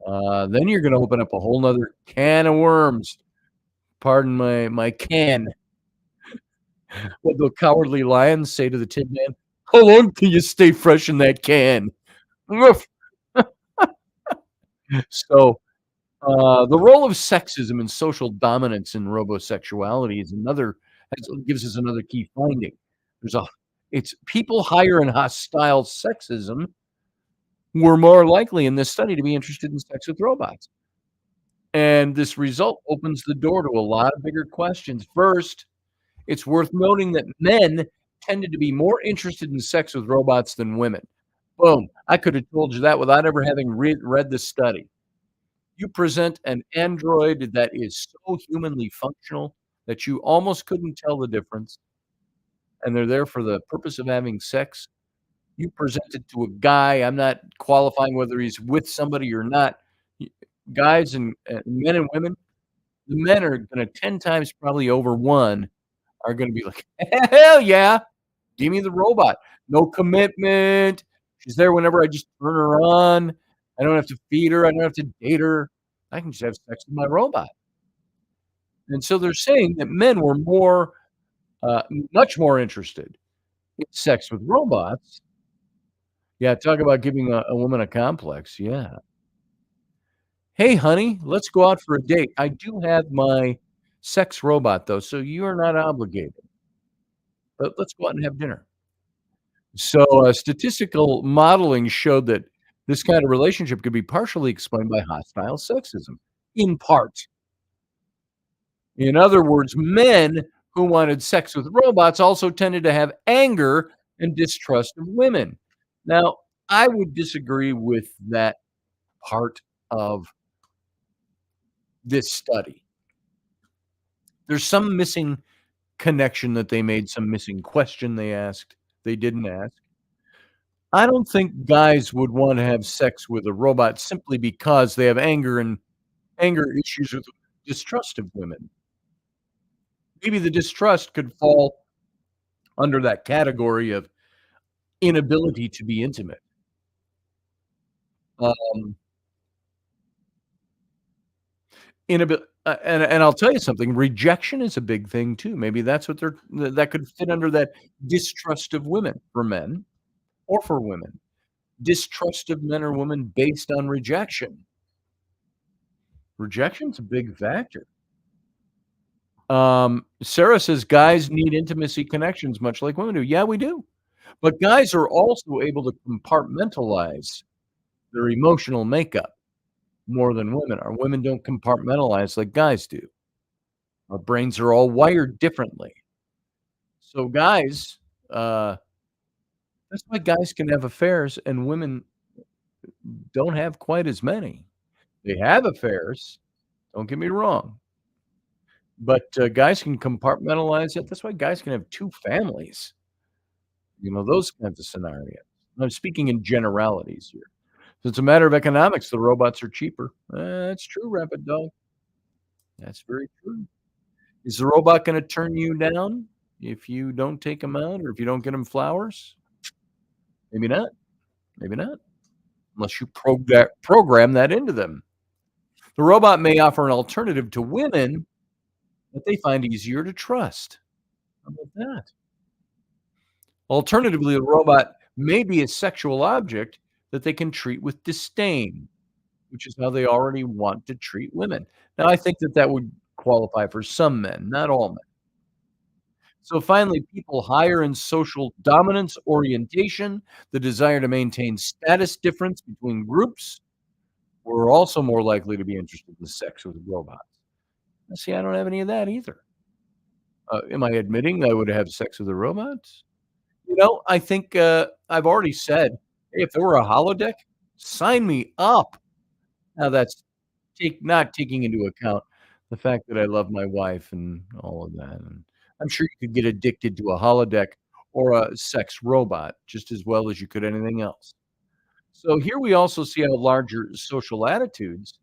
Then you're gonna open up a whole 'nother can of worms. Pardon my can. What the Cowardly Lion say to the Tin Man? "How long can you stay fresh in that can?" Woof. So, the role of sexism and social dominance in robosexuality is another gives us another key finding. There's a it's people higher in hostile sexism were more likely in this study to be interested in sex with robots. And this result opens the door to a lot of bigger questions. First, it's worth noting that men tended to be more interested in sex with robots than women. Boom. I could have told you that without ever having read the study. You present an android that is so humanly functional that you almost couldn't tell the difference, and they're there for the purpose of having sex. You present it to a guy, I'm not qualifying whether he's with somebody or not. Y Guys and men and women, the men are gonna 10 times probably over 1 are gonna be like, "Hell yeah, give me the robot. No commitment. She's there whenever I just turn her on. I don't have to feed her. I don't have to date her. I can just have sex with my robot." And so they're saying that men were more, much more interested in sex with robots. Yeah, talk about giving a woman a complex, yeah. "Hey, honey, let's go out for a date. I do have my sex robot, though, so you are not obligated, but let's go out and have dinner." So, statistical modeling showed that this kind of relationship could be partially explained by hostile sexism, in part. In other words, men who wanted sex with robots also tended to have anger and distrust of women. Now, I would disagree with that part of this study. There's some missing connection that they made, some missing question they didn't ask. I don't think guys would wanna have sex with a robot simply because they have anger issues with distrust of women. Maybe the distrust could fall under that category of inability to be intimate. Um, and I'll tell you something, rejection is a big thing too. Maybe that's what that could fit under that distrust of women for men or for women. Distrust of men or women based on rejection. Rejection's a big factor. Sarah says guys need intimacy connections much like women do. Yeah, we do. But guys are also able to compartmentalize their emotional makeup more than women are. Women don't compartmentalize like guys do. Our brains are all wired differently. So guys, uh, that's why guys can have affairs and women don't have quite as many. They have affairs, don't get me wrong, but, guys can compartmentalize it. That's why guys can have 2 families, those kinds of scenarios. I'm speaking in generalities here. So it's a matter of economics, the robots are cheaper. That's true, Rapid Dog. That's very true. Is the robot gonna turn you down if you don't take him out or if you don't get him flowers? Maybe not. Maybe not, unless you program that into them. The robot may offer an alternative to women that they find easier to trust. How about that? Alternatively, the robot may be a sexual object that they can treat with disdain, which is how they already want to treat women. Now, I think that would qualify for some men, not all men. So finally, people higher in social dominance orientation, the desire to maintain status difference between groups, were also more likely to be interested in sex with robots. Now, see, I don't have any of that either. Am I admitting I would have sex with a robot? I think, I've already said, "Hey, if there were a holodeck, sign me up." Now that's not taking into account the fact that I love my wife and all of that, and I'm sure you could get addicted to a holodeck or a sex robot just as well as you could anything else. So here we also see how larger social attitudes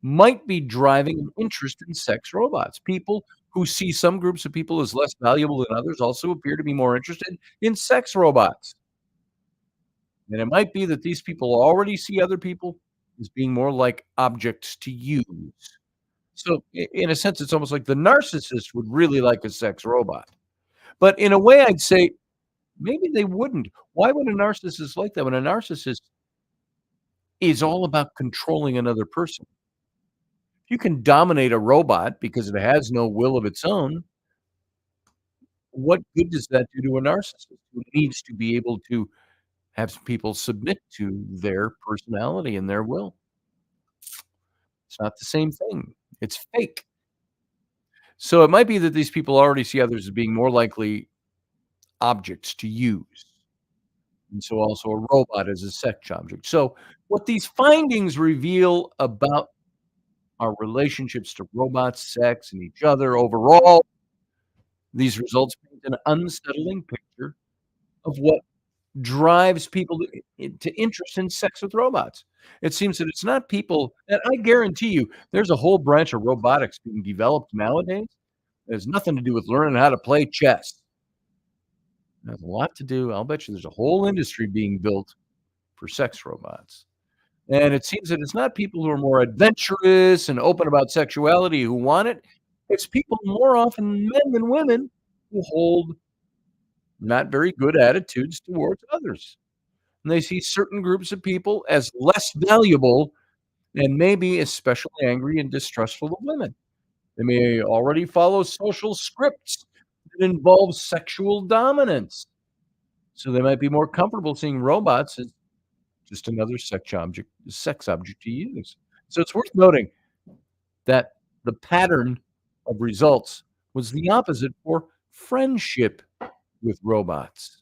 might be driving an interest in sex robots. People who see some groups of people as less valuable than others also appear to be more interested in sex robots. And it might be that these people already see other people as being more like objects to use. So, in a sense, it's almost like the narcissist would really like a sex robot. But in a way, I'd say maybe they wouldn't. Why would a narcissist like that when a narcissist is all about controlling another person? You can dominate a robot because it has no will of its own. What good does that do to a narcissist who needs to be able to have people submit to their personality and their will? It's not the same thing. It's fake. So it might be that these people already see others as being more likely objects to use. And so also a robot is a sex object. So what these findings reveal about our relationships to robots, sex, and each other overall, these results paint an unsettling picture of what drives people to interest in sex with robots. It seems that it's not people, and I guarantee you, there's a whole branch of robotics being developed nowadays. It has nothing to do with learning how to play chess. It has a lot to do. I'll bet you there's a whole industry being built for sex robots. And it seems that it's not people who are more adventurous and open about sexuality who want it. It's people more often men than women who hold not very good attitudes towards others. And they see certain groups of people as less valuable and maybe especially angry and distrustful of women. They may already follow social scripts that involve sexual dominance. So they might be more comfortable seeing robots as just another sex object to use. So it's worth noting that the pattern of results was the opposite for friendship with robots.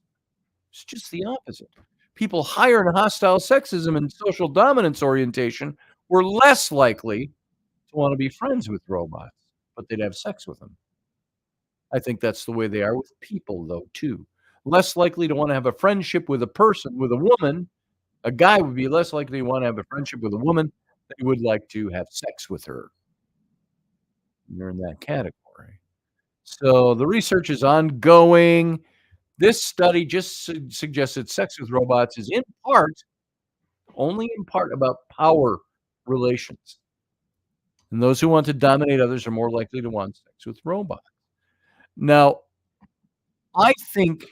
It's just the opposite. People higher in hostile sexism and social dominance orientation were less likely to want to be friends with robots, but they'd have sex with them. I think that's the way they are with people, though, too. Less likely to want to have a friendship with a person, with a woman. A guy would be less likely to want to have a friendship with a woman than he would like to have sex with her. You're in that category. So the research is ongoing. This study just suggests that sex with robots is in part, only in part, about power relations. And those who want to dominate others are more likely to want sex with robots. Now, I think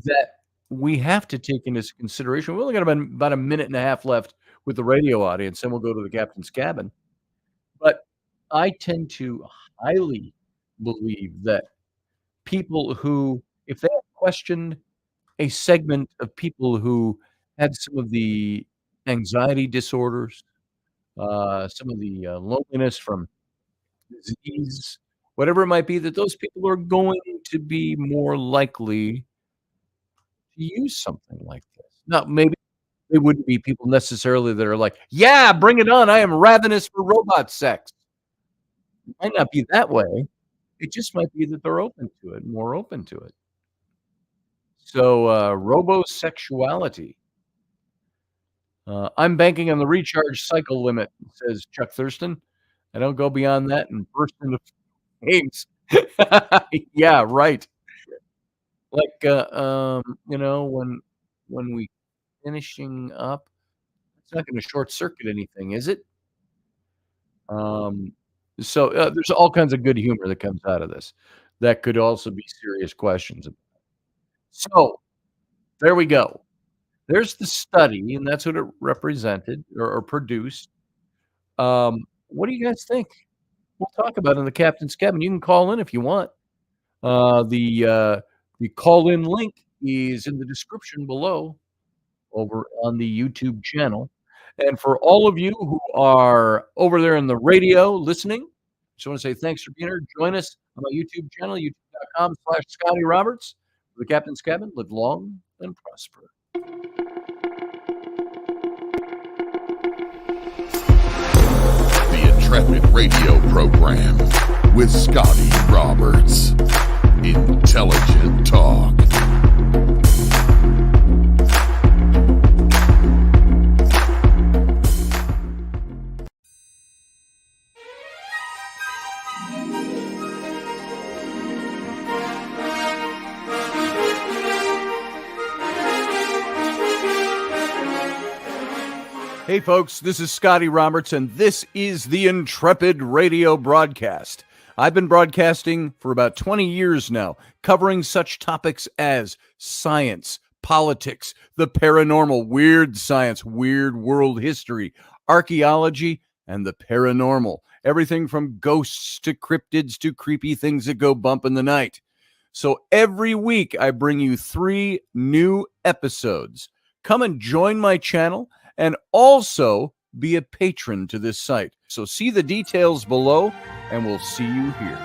that we have to take into consideration, we only got about a minute and a half left with the radio audience, then we'll go to the captain's cabin. But I tend to highly believe that people who, if they have questioned a segment of people who had some of the anxiety disorders, some of the loneliness from disease, whatever it might be, that those people are going to be more likely to use something like this. Now, maybe they wouldn't be people necessarily that are like, yeah, bring it on. I am ravenous for robot sex. It might not be that way. It just might be that they're open to it, more open to it. So, ROBOSEXUALITY. I'm banking on the recharge cycle limit, says Chuck Thurston. I don't go beyond that and burst into flames. Yeah, right. Like, when we finishing up, it's not gonna short circuit anything, is it? So, there's all kinds of good humor that comes out of this. That could also be serious questions. So, there we go. There's the study, and that's what it represented or produced. What do you guys think? We'll talk about it in the captain's cabin. You can call in if you want. The call-in link is in the description below over on the YouTube channel. And for all of you who are over there in the radio listening, just want to say thanks for being here. Join us on my YouTube channel, youtube.com/Scotty Roberts. The Captain's Cabin. Live long and prosper. The Intrepid radio program with Scotty Roberts. Intelligent Talk. Hey folks, this is Scotty Roberts, and this is the Intrepid radio broadcast. I've been broadcasting for about 20 years now, covering such topics as science, politics, the paranormal, weird science, weird world history, archaeology, and the paranormal. Everything from ghosts to cryptids to creepy things that go bump in the night. So every week I bring you 3 new episodes. Come and join my channel and also be a patron to this site. So see the details below, and we'll see you here.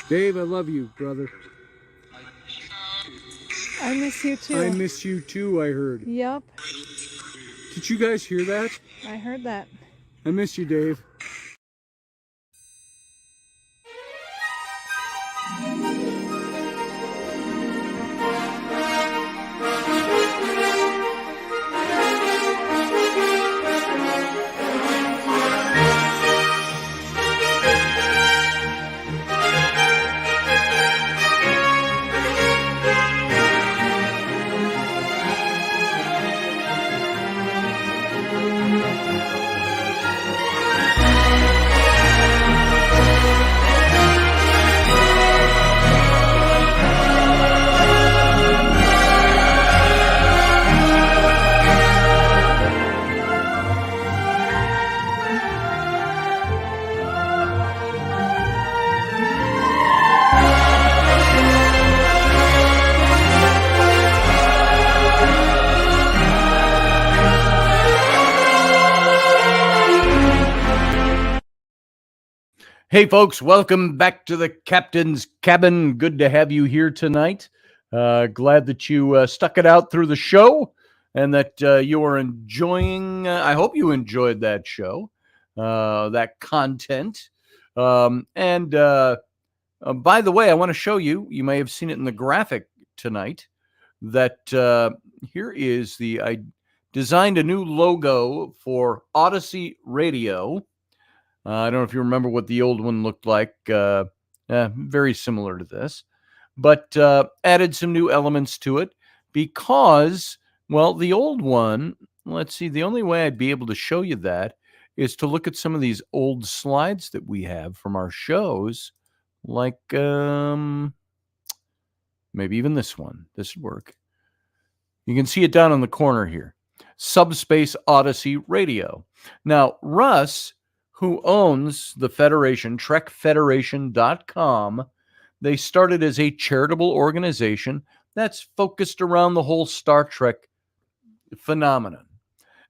Dave, I love you, brother. I miss you too. I miss you too, I heard. Yep, Did you guys hear that? I heard that. I miss you, Dave. Hey, folks, welcome back to the captain's cabin. Good to have you here tonight. Glad that you stuck it out through the show and that you are enjoying. I hope you enjoyed that show, that content. And by the way, I want to show you, you may have seen it in the graphic tonight, that here is I designed a new logo for Odyssey Radio. I don't know if you remember what the old one looked like. Very similar to this, but added some new elements to it because, well, the old one, let's see, the only way I'd be able to show you that is to look at some of these old slides that we have from our shows, like maybe even this one. This would work. You can see it down in the corner here. Subspace Odyssey Radio. Now, Russ, who owns the Federation, TrekFederation.com, they started as a charitable organization that's focused around the whole Star Trek phenomenon.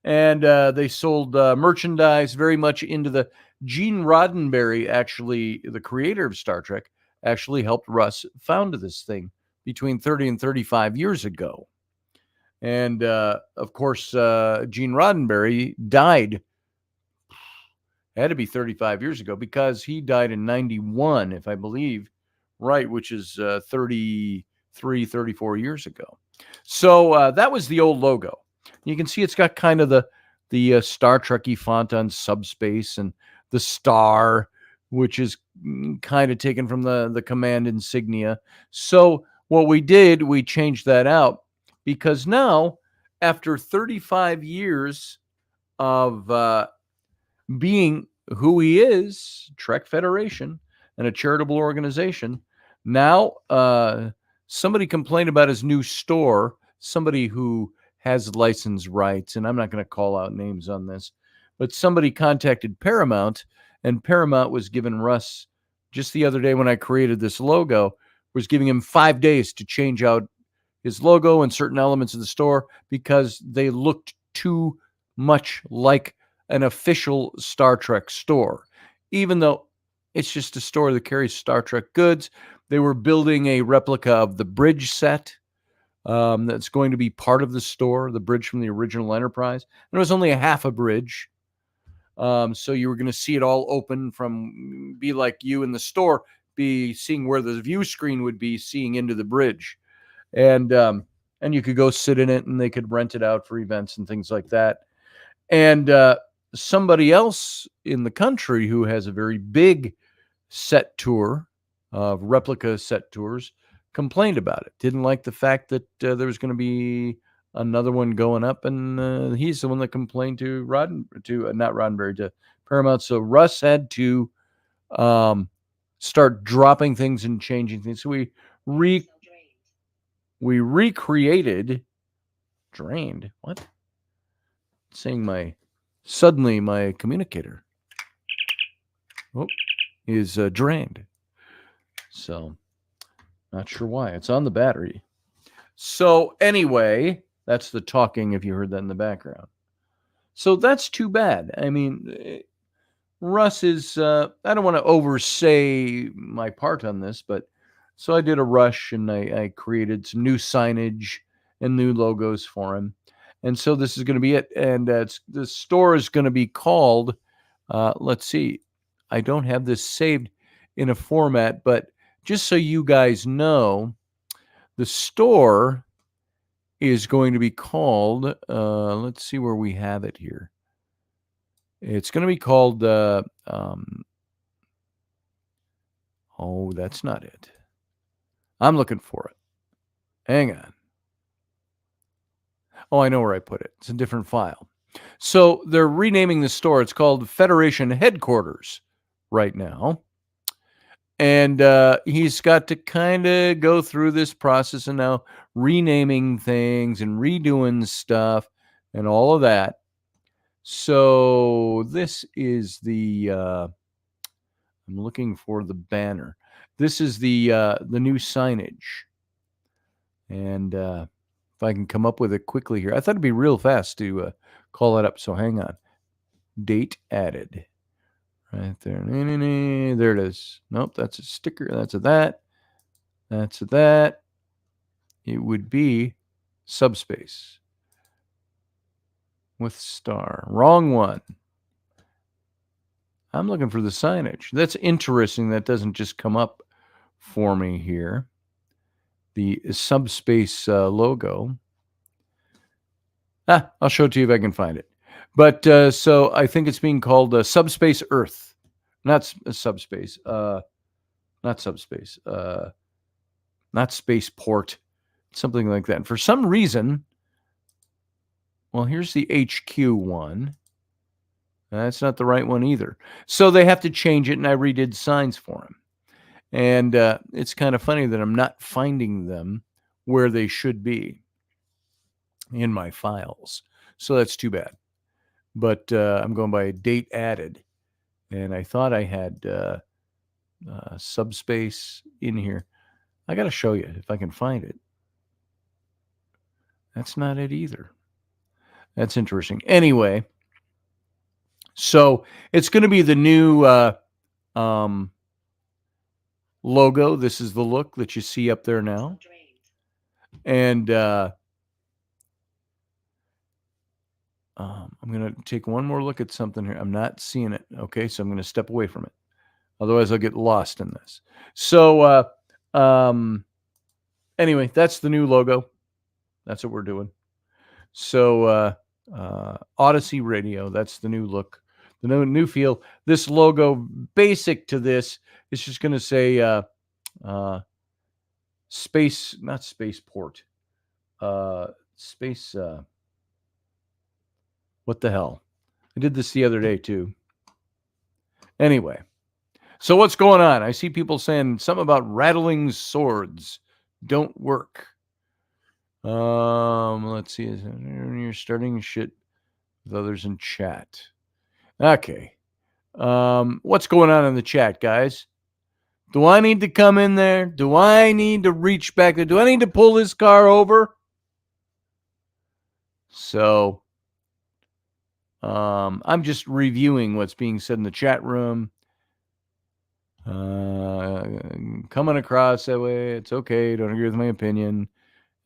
And they sold merchandise very much into the Gene Roddenberry, actually, the creator of Star Trek, actually helped Russ found this thing between 30 and 35 years ago. And of course, Gene Roddenberry died. Had to be 35 years ago because he died in 91, if I believe, right, which is 33, 34 years ago. So that was the old logo. You can see it's got kind of the Star Trek-y font on Subspace and the star, which is kind of taken from the command insignia. So what we did, we changed that out because now, after 35 years of being who he is, Trek Federation, and a charitable organization, now somebody complained about his new store, somebody who has license rights, and I'm not going to call out names on this, but somebody contacted Paramount, and Paramount was giving Russ, just the other day when I created this logo, was giving him 5 days to change out his logo and certain elements of the store because they looked too much like an official Star Trek store. Even though it's just a store that carries Star Trek goods, they were building a replica of the bridge set that's going to be part of the store, the bridge from the original Enterprise. And it was only a half a bridge. So you were going to see it all open from, be like you in the store, be seeing where the view screen would be, seeing into the bridge. And you could go sit in it and they could rent it out for events and things like that. And somebody else in the country who has a very big set tour, replica set tours, complained about it. Didn't like the fact that there was going to be another one going up, and he's the one that complained to Paramount. So Russ had to start dropping things and changing things. So we recreated. Drained. What? Saying suddenly my communicator is drained. So not sure why. It's on the battery. So anyway, that's the talking if you heard that in the background. So that's too bad. I mean, Russ is, I don't want to oversay my part on this, but so I did a rush and I created some new signage and new logos for him. And so this is going to be it. And the store is going to be called, let's see, I don't have this saved in a format, but just so you guys know, the store is going to be called, let's see where we have it here. It's going to be called, oh, that's not it. I'm looking for it. Hang on. Oh, I know where I put it. It's a different file. So they're renaming the store. It's called Federation Headquarters right now. And he's got to kind of go through this process and now renaming things and redoing stuff and all of that. So this is I'm looking for the banner. This is the new signage. And if I can come up with it quickly here. I thought it'd be real fast to call it up. So hang on. Date added. Right there. There it is. Nope, that's a sticker. That's a that. That's a that. It would be subspace with star. Wrong one. I'm looking for the signage. That's interesting. That doesn't just come up for me here. The subspace logo. I'll show it to you if I can find it. But so I think it's being called Subspace Earth. Not subspace. Not subspace. Not spaceport. Something like that. And for some reason, well, here's the HQ one. That's not the right one either. So they have to change it, and I redid signs for him. And it's kind of funny that I'm not finding them where they should be in my files. So that's too bad. But I'm going by date added. And I thought I had subspace in here. I got to show you if I can find it. That's not it either. That's interesting. Anyway, so it's going to be the new logo. This is the look that you see up there now. And I'm going to take one more look at something here. I'm not seeing it. Okay, so I'm going to step away from it. Otherwise, I'll get lost in this. So anyway, that's the new logo. That's what we're doing. So Odyssey Radio, that's the new look, the new feel. This logo, basic to this, is just going to say space, not spaceport, space. What the hell? I did this the other day too. Anyway, so what's going on? I see people saying something about rattling swords don't work. Let's see. You're starting shit with others in chat. Okay. What's going on in the chat, guys? Do I need to come in there? Do I need to reach back there? Do I need to pull this car over? So, I'm just reviewing what's being said in the chat room. Coming across that way, it's okay. Don't agree with my opinion.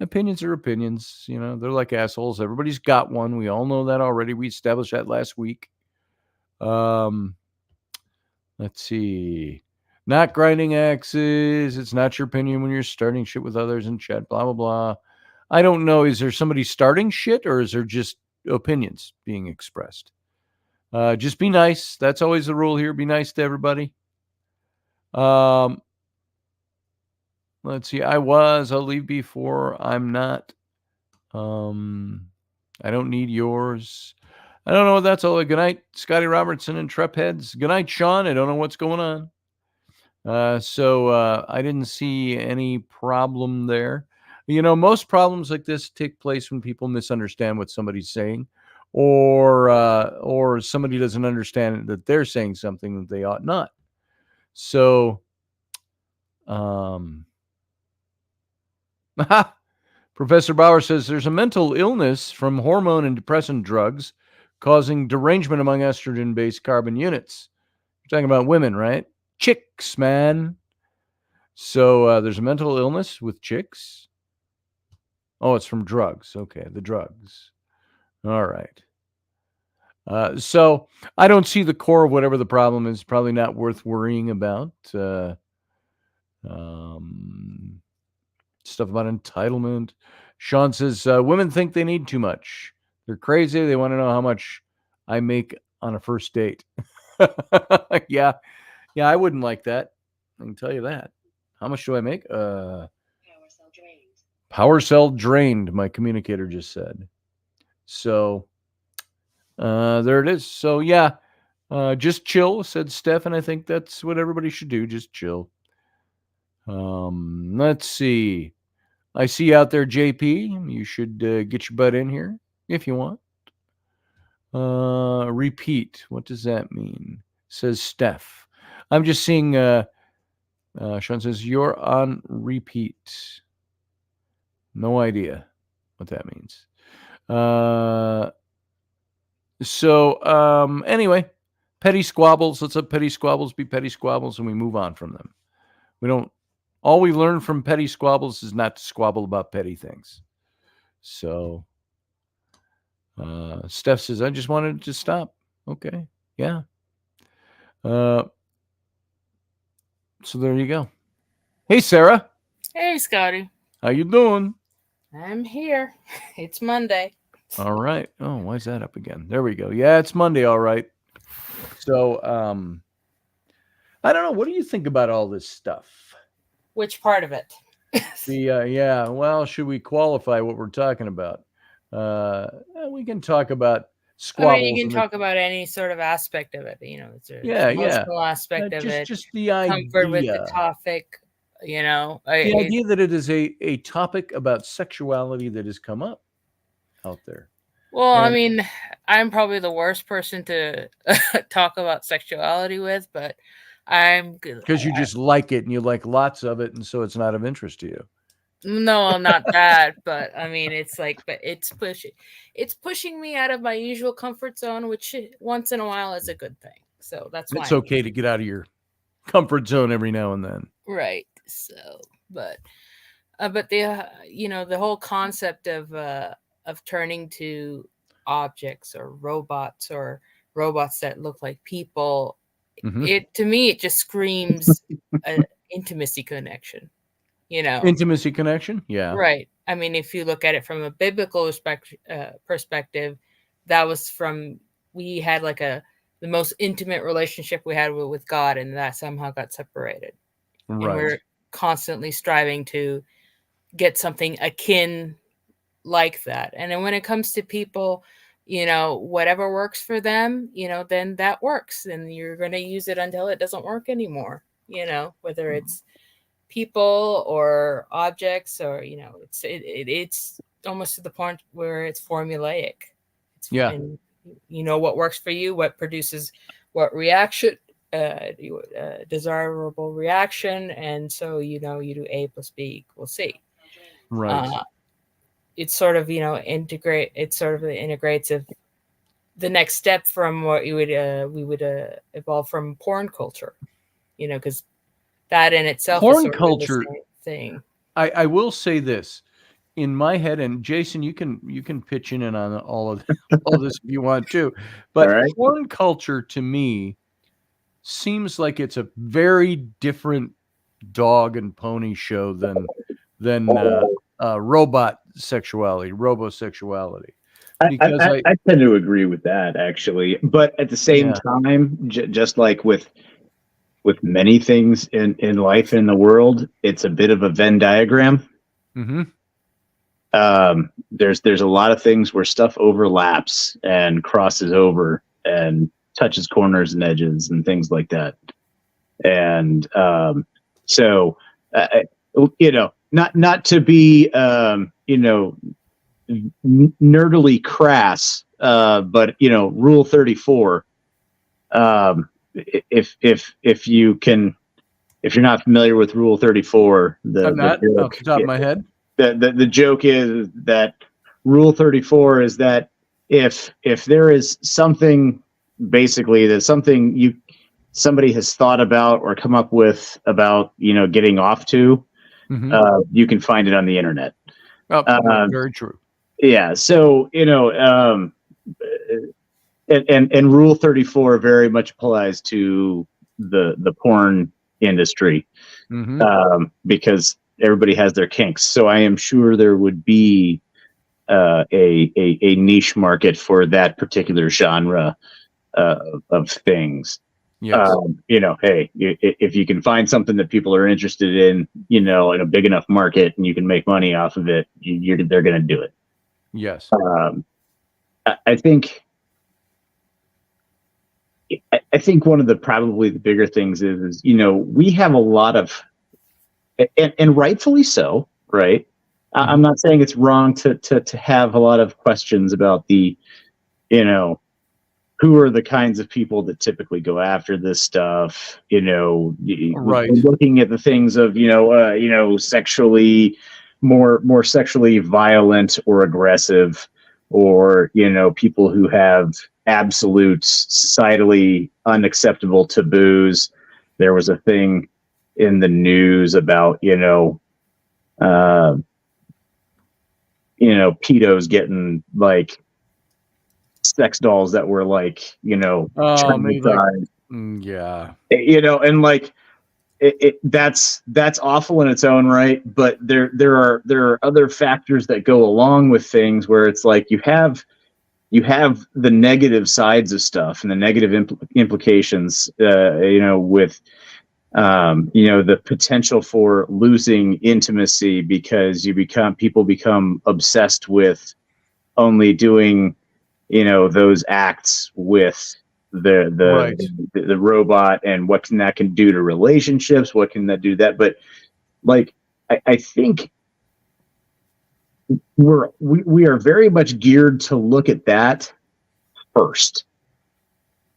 Opinions are opinions. You know, they're like assholes. Everybody's got one. We all know that already. We established that last week. Let's see. Not grinding axes. It's not your opinion when you're starting shit with others in chat. Blah, blah, blah. I don't know. Is there somebody starting shit, or is there just opinions being expressed? Just be nice. That's always the rule here. Be nice to everybody. Let's see. I'll leave before. I'm not. I don't need yours. I don't know. That's all. Good night, Scotty Robertson and Intrepid. Good night, Sean. I don't know what's going on. So I didn't see any problem there. You know, most problems like this take place when people misunderstand what somebody's saying, or somebody doesn't understand that they're saying something that they ought not. So, Professor Bauer says there's a mental illness from hormone and depressant drugs causing derangement among estrogen-based carbon units. You're talking about women, right? Chicks, man. So there's a mental illness with chicks. Oh, it's from drugs. Okay, the drugs. All right. So I don't see the core of whatever the problem is. Probably not worth worrying about. Stuff about entitlement. Sean says, women think they need too much. They're crazy. They want to know how much I make on a first date. Yeah, I wouldn't like that. I can tell you that. How much do I make? Power cell drained. Power cell drained, my communicator just said. So there it is. So yeah, just chill, said Steph, and I think that's what everybody should do. Just chill. Let's see. I see out there, JP. You should get your butt in here if you want. Repeat. What does that mean? Says Steph. I'm just seeing. Sean says you're on repeat. No idea what that means. So anyway, petty squabbles. Let's let petty squabbles be petty squabbles, and we move on from them. We don't. All we learn from petty squabbles is not to squabble about petty things. So, Steph says, "I just wanted to stop." Okay, yeah. So there you go. Hey, Sarah. Hey, Scotty. How you doing? I'm here. It's Monday. All right. Oh, why is that up again? There we go. Yeah, it's Monday. All right. So, I don't know. What do you think about all this stuff? Which part of it? Yeah. Well, should we qualify what we're talking about? We can talk about squabbles. I mean, you can talk about any sort of aspect of it. You know, it's an Yeah. emotional aspect of it. Just the idea. Comfort with the topic. You know, the idea that it is a topic about sexuality that has come up out there. Well, I mean, I'm probably the worst person to talk about sexuality with, but I'm good. Because you just like it and you like lots of it, and so it's not of interest to you. No, I'm not that, but I mean, it's like, but it's pushing me out of my usual comfort zone, which once in a while is a good thing. So that's why it's okay to get out of your comfort zone every now and then. Right. So, but the you know, the whole concept of turning to objects or robots that look like people, it to me it just screams an intimacy connection. You know, intimacy connection. Yeah. Right. I mean, if you look at it from a biblical perspective, that was we had like the most intimate relationship we had with God, and that somehow got separated. Right. And we're constantly striving to get something akin like that. And then when it comes to people, you know, whatever works for them, you know, then that works, and you're going to use it until it doesn't work anymore. You know, whether it's people or objects, or you know, it's almost to the point where it's formulaic. And you know what works for you, what produces what reaction, desirable reaction, and so you know you do A plus B equals C. Right. It's sort of, you know, integrates of the next step from what we would evolve from porn culture, you know, because that in itself porn is culture the same thing. I will say this in my head, and Jason, you can pitch in and on all of this if you want to, but porn culture to me seems like it's a very different dog and pony show than robot sexuality, robosexuality. Because I tend to agree with that, actually, but at the same time, just like with many things in life in the world, it's a bit of a Venn diagram. There's a lot of things where stuff overlaps and crosses over and touches corners and edges and things like that. And so, you know, not to be, you know, nerdily crass, but you know, Rule 34. If you're not familiar with Rule 34, I'm not off the top of my head. The joke is that Rule 34 is that if there is something, basically that somebody has thought about or come up with about, you know, getting off to, you can find it on the internet. Very true. Yeah. So, you know, and Rule 34 very much applies to the porn industry, because everybody has their kinks. So I am sure there would be a niche market for that particular genre of things. Yes. You know, hey, if you can find something that people are interested in, you know, in a big enough market, and you can make money off of it, they're going to do it. Yes. I think one of probably the bigger things is, you know, we have a lot of, and rightfully so, right? I'm not saying it's wrong to have a lot of questions about the, you know, who are the kinds of people that typically go after this stuff, you know, right. Looking at the things of, you know, sexually, more sexually violent or aggressive, or, you know, people who have, absolute societally unacceptable taboos. There was a thing in the news about, pedos getting like sex dolls that were like, maybe like, traumatized, yeah. and like that's awful in its own right. But there are other factors that go along with things where it's like you have the negative sides of stuff and the negative implications, with the potential for losing intimacy because people become obsessed with only doing, those acts with Right. the robot, and what that can do to relationships, what can that do to that. But like, I think we are very much geared to look at that first,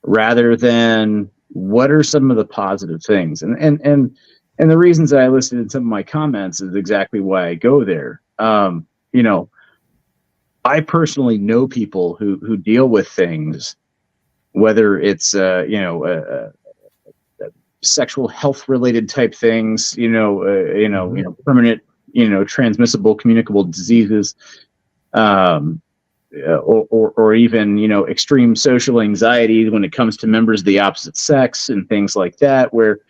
rather than what are some of the positive things. And the reasons that I listed in some of my comments is exactly why I go there. I personally know people who deal with things, whether it's sexual health related type things, permanent, transmissible communicable diseases, or even, extreme social anxiety when it comes to members of the opposite sex and things like that, where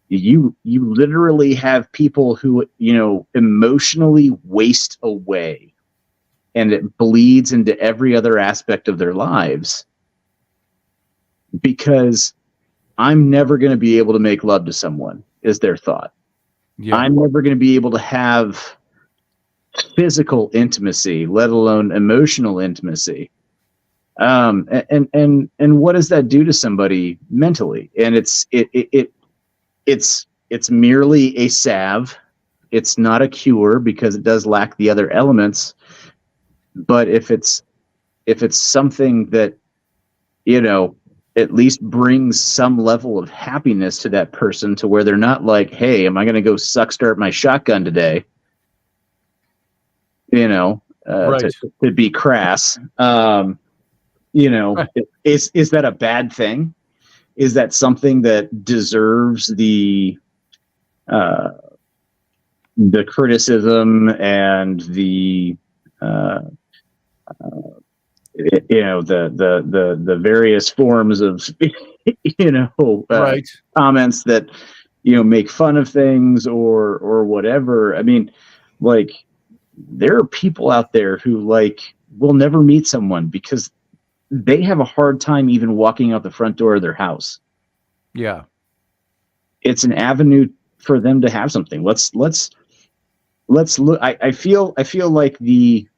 you literally have people who, emotionally waste away, and it bleeds into every other aspect of their lives, because I'm never going to be able to make love to someone, is their thought. Yeah. I'm never going to be able to have physical intimacy, let alone emotional intimacy. And what does that do to somebody mentally? And it's merely a salve. It's not a cure, because it does lack the other elements. But if it's something that, at least brings some level of happiness to that person, to where they're not like, hey, am I going to go start my shotgun today? Right. To be crass. Right. Is that a bad thing? Is that something that deserves the criticism and the the various forms of Right. comments that make fun of things or whatever? I mean, like, there are people out there who will never meet someone because they have a hard time even walking out the front door of their house. Yeah. It's an avenue for them to have something. Let's look. I feel like the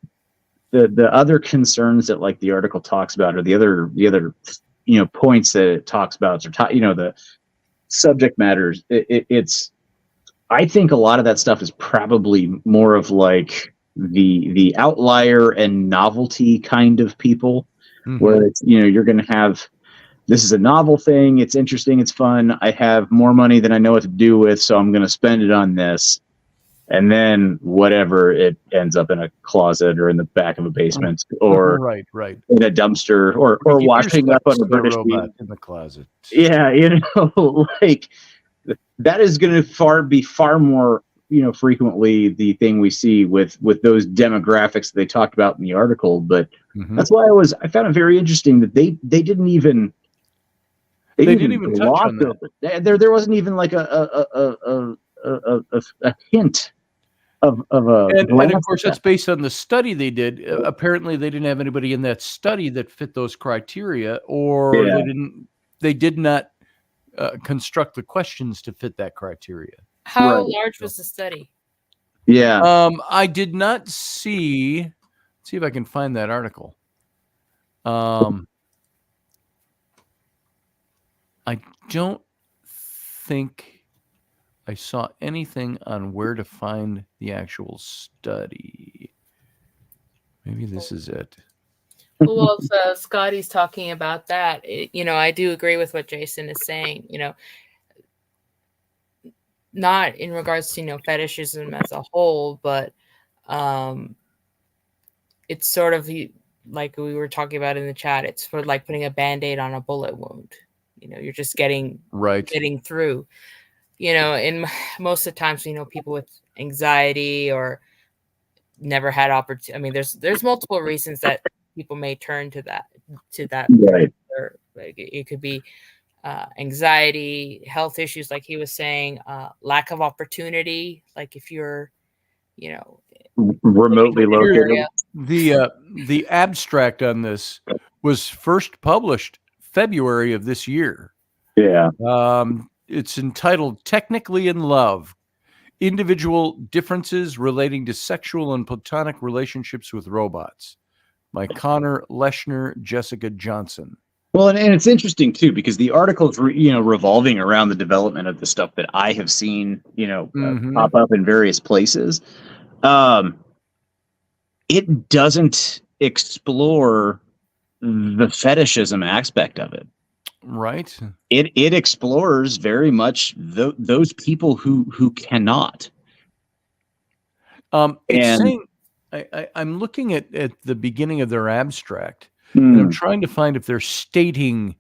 other concerns that like the article talks about, or the other points that it talks about, or the subject matters. It's I think a lot of that stuff is probably more of like the outlier and novelty kind of people, where it's, you're going to have, this is a novel thing. It's interesting. It's fun. I have more money than I know what to do with, so I'm going to spend it on this. And then whatever, it ends up in a closet or in the back of a basement, or right. in a dumpster, or Keep washing your up on sex a British robot beach. in the closet. Yeah, like, that is going to be far more, frequently the thing we see with those demographics that they talked about in the article. But that's why I found it very interesting that they didn't even touch on that. There wasn't even like a hint of a and glance of course at that's based on the study they did. Apparently they didn't have anybody in that study that fit those criteria, or they did not construct the questions to fit that criteria. How large was the study? Yeah. I did not see. Let's see if I can find that article. I don't think I saw anything on where to find the actual study. Maybe this is it. Well, so Scotty's talking about that. I do agree with what Jason is saying. Not in regards to fetishism as a whole, but it's sort of like we were talking about in the chat, it's for like putting a Band-Aid on a bullet wound. You're just getting through. And most of the times, people with anxiety or never had opportunity. I mean, there's multiple reasons that people may turn to that. Right. Or like it could be anxiety, health issues, like he was saying, lack of opportunity. Like if you're, remotely located. The abstract on this was first published February of this year. Yeah. It's entitled "Technically in Love: Individual Differences Relating to Sexual and Platonic Relationships with Robots" by Connor Leshner, Jessica Johnson. Well, and it's interesting too, because the article's revolving around the development of the stuff that I have seen, pop up in various places. It doesn't explore the fetishism aspect of it. Right. It explores very much those people who cannot. It's saying, I'm looking at the beginning of their abstract, and I'm trying to find if they're stating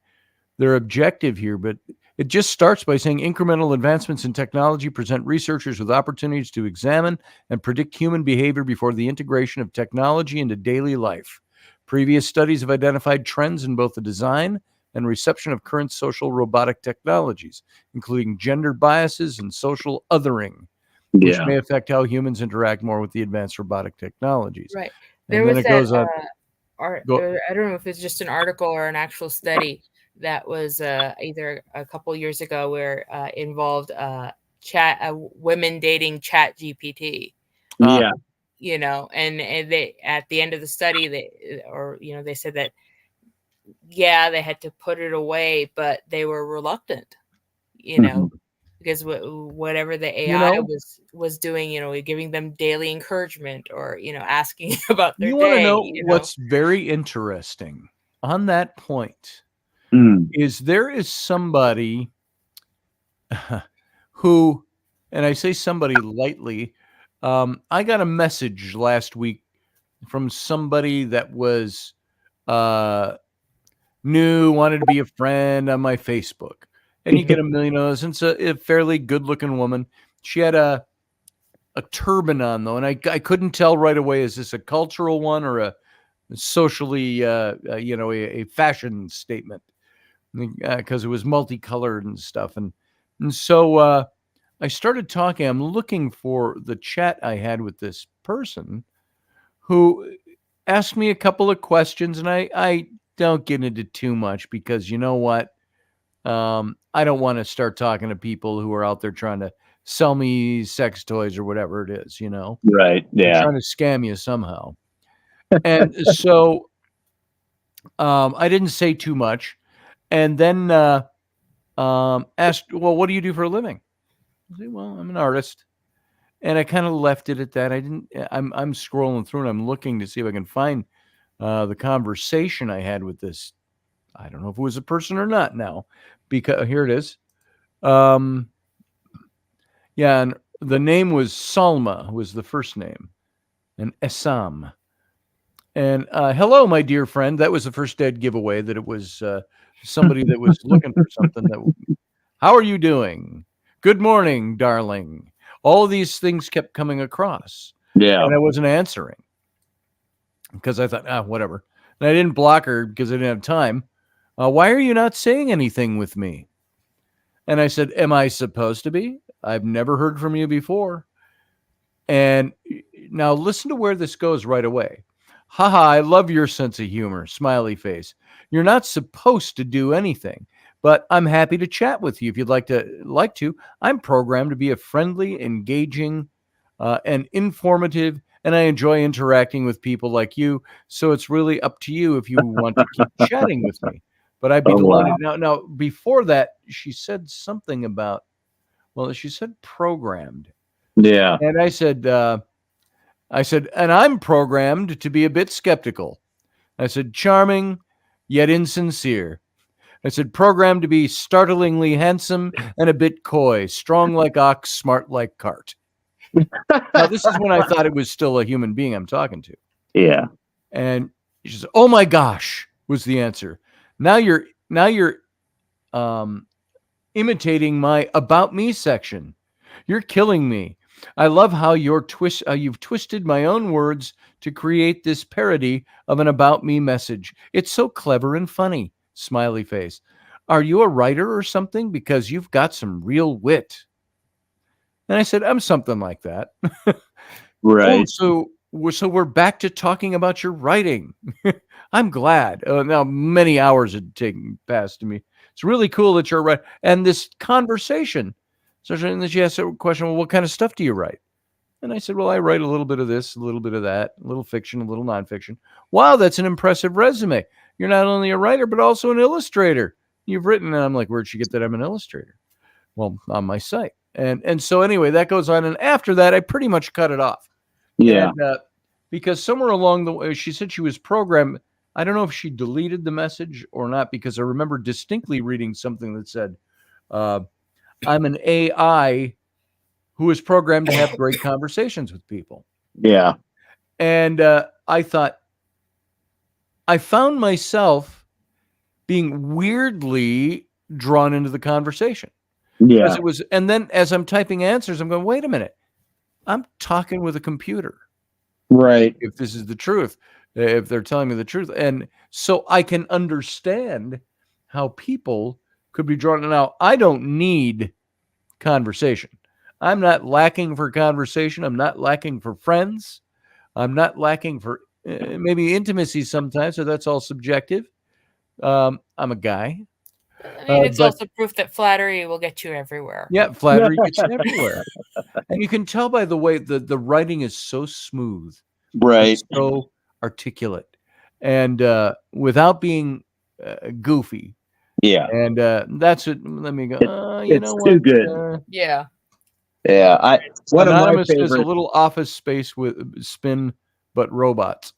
their objective here, but it just starts by saying incremental advancements in technology present researchers with opportunities to examine and predict human behavior before the integration of technology into daily life. Previous studies have identified trends in both the design and reception of current social robotic technologies, including gender biases and social othering, which may affect how humans interact more with the advanced robotic technologies. Right. And then it goes on. I don't know if it's just an article or an actual study that was either a couple years ago where involved women dating Chat GPT. Yeah. And they, at the end of the study, they said that, they had to put it away, but they were reluctant, because whatever the AI was doing, giving them daily encouragement or, asking about their day. You want to know what's very interesting on that point is there is somebody who, and I say somebody lightly, I got a message last week from somebody that was new, wanted to be a friend on my Facebook. And you get a million of those. And it's a fairly good-looking woman. She had a turban on, though, and I couldn't tell right away, is this a cultural one or a socially, a fashion statement? Because it was multicolored and stuff. And so I started talking. I'm looking for the chat I had with this person who asked me a couple of questions, and I don't get into too much because you know what? I don't want to start talking to people who are out there trying to sell me sex toys or whatever it is, Right. Yeah. They're trying to scam you somehow. And so I didn't say too much. And then asked, well, what do you do for a living? I said, well, I'm an artist. And I kind of left it at that. I'm scrolling through and I'm looking to see if I can find the conversation I had with this. I don't know if it was a person or not now, because here it is. And the name was Salma, was the first name, and Essam. And hello, my dear friend. That was the first dead giveaway that it was somebody that was looking for something. How are you doing? Good morning, darling. All of these things kept coming across. Yeah. And I wasn't answering because I thought, whatever. And I didn't block her because I didn't have time. Why are you not saying anything with me? And I said, am I supposed to be? I've never heard from you before. And now listen to where this goes right away. Haha, I love your sense of humor. Smiley face. You're not supposed to do anything, but I'm happy to chat with you if you'd like to. I'm programmed to be a friendly, engaging, and informative, and I enjoy interacting with people like you. So it's really up to you if you want to keep chatting with me. But I'd be delighted. Wow. Now, before that, she said something about, she said programmed. Yeah. And I said, and I'm programmed to be a bit skeptical. I said, charming, yet insincere. I said, programmed to be startlingly handsome and a bit coy, strong like ox, smart like cart. Now, this is when I thought it was still a human being I'm talking to. Yeah. And She says, "Oh my gosh," was the answer. Now you're imitating my about me section. You're killing me. I love how you've twisted my own words to create this parody of an about me message. It's so clever and funny. Smiley face. Are you a writer or something? Because you've got some real wit. And I said, I'm something like that. Right. Oh, so we're back to talking about your writing. I'm glad. Now many hours had taken past me. It's really cool that you're right. And this conversation. So then she asked a question, well, what kind of stuff do you write? And I said, well, I write a little bit of this, a little bit of that, a little fiction, a little nonfiction. Wow, that's an impressive resume. You're not only a writer, but also an illustrator. You've written, and I'm like, where'd you get that I'm an illustrator? Well, on my site. And so anyway, that goes on. And after that, I pretty much cut it off. Yeah. And, because somewhere along the way, she said she was programmed. I don't know if she deleted the message or not, because I remember distinctly reading something that said, I'm an AI who is programmed to have great conversations with people. Yeah. And I thought, I found myself being weirdly drawn into the conversation. Yeah. Because it was, and then as I'm typing answers, I'm going, wait a minute, I'm talking with a computer. Right. If this is the truth, if they're telling me the truth. And so I can understand how people could be drawn. Now, I don't need conversation. I'm not lacking for conversation. I'm not lacking for friends. I'm not lacking for maybe intimacy sometimes. So that's all subjective. I'm a guy. I mean, it's also proof that flattery will get you everywhere. Yeah, flattery gets you everywhere. And you can tell by the way the writing is so smooth. Right. So articulate. And without being goofy. Yeah. And that's it. Let me go. You It's know too what? good. Yeah. Yeah. One of my Anonymous is a favorite. little Office Space with spin, but robots.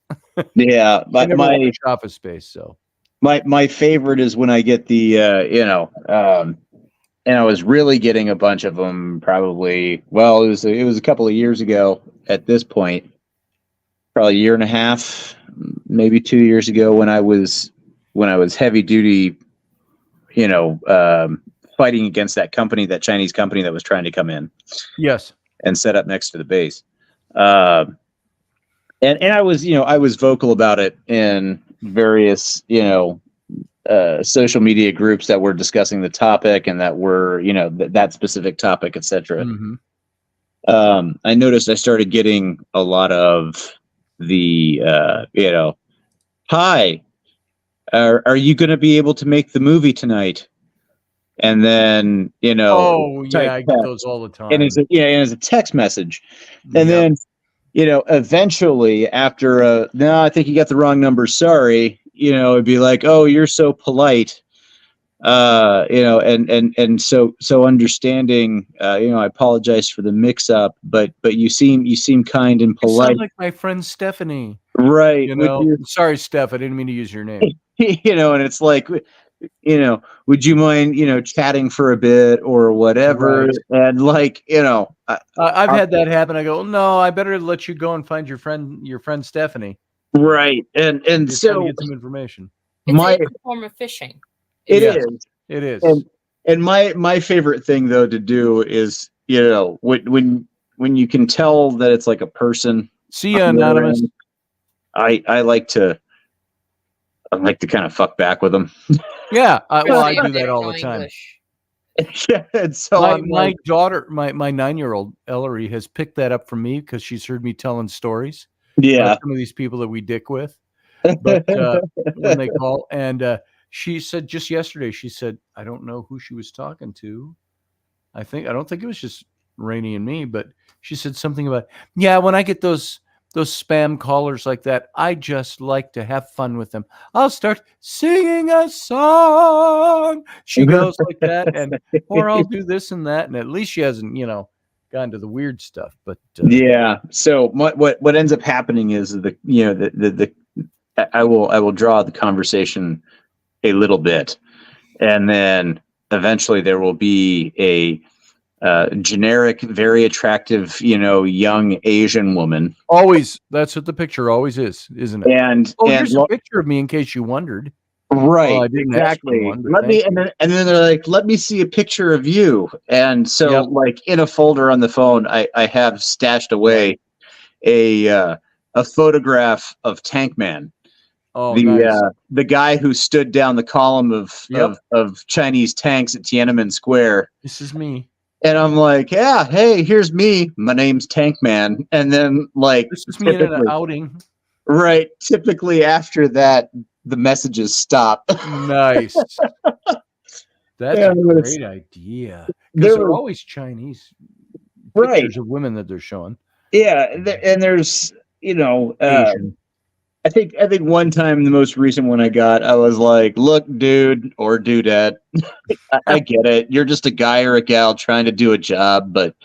Yeah. I never My watched Office Space, so. my favorite is when I get the and I was really getting a bunch of them probably. Well, it was a couple of years ago at this point, probably a year and a half, maybe 2 years ago when I was heavy duty, fighting against that company, that Chinese company that was trying to come in. Yes. And set up next to the base. And I was vocal about it in various, social media groups that were discussing the topic and that were, that specific topic, etc. Mm-hmm. I noticed I started getting a lot of the, hi, are you going to be able to make the movie tonight? And then, oh yeah, I get those all the time. And it's a text message. And then, eventually after, no, I think you got the wrong number. Sorry. It'd be like, oh, you're so polite. And so understanding, I apologize for the mix up, but you seem kind and polite. You sound like my friend Stephanie. Right. Sorry, Steph, I didn't mean to use your name. And it's like, would you mind, chatting for a bit or whatever? Right. And I've had that happen. I go, no, I better let you go and find your friend Stephanie. Right. And so get some information. It's a form of phishing. It is. And my favorite thing though to do is, when you can tell that it's like a person. See you, Anonymous. I like to kind of fuck back with them. Yeah, I do that all the time. Yeah, and so my daughter, my 9-year-old Ellery, has picked that up from me because she's heard me telling stories. Yeah, some of these people that we dick with, but when they call, and she said just yesterday, she said, I don't know who she was talking to. I don't think it was just Rainey and me, but she said something about, yeah, when I get those spam callers like that, I just like to have fun with them. I'll start singing a song. She goes like that, or I'll do this and that, and at least she hasn't, gone to the weird stuff. But yeah. So what ends up happening is I will draw the conversation a little bit, and then eventually there will be generic, very attractive, young Asian woman. Always. That's what the picture always is, isn't it? And Here's a picture of me in case you wondered. Right, Well, I didn't ask for exactly. one, but And then they're like, let me see a picture of you. And so, Yep. like in a folder on the phone, I have stashed away a photograph of Tank Man, Oh, nice. the guy who stood down the column Yep. of Chinese tanks at Tiananmen Square. This is me. And I'm like, yeah, hey, here's me. My name's Tank Man. And then, like, This is me in an outing. right, typically after that, the messages stop. Nice. That's Yeah, a great idea. Because they're always Chinese pictures of women that they're showing. Yeah, and there's, Asian. I think one time, the most recent one I got, I was like, look, dude or dudette, I get it. You're just a guy or a gal trying to do a job, but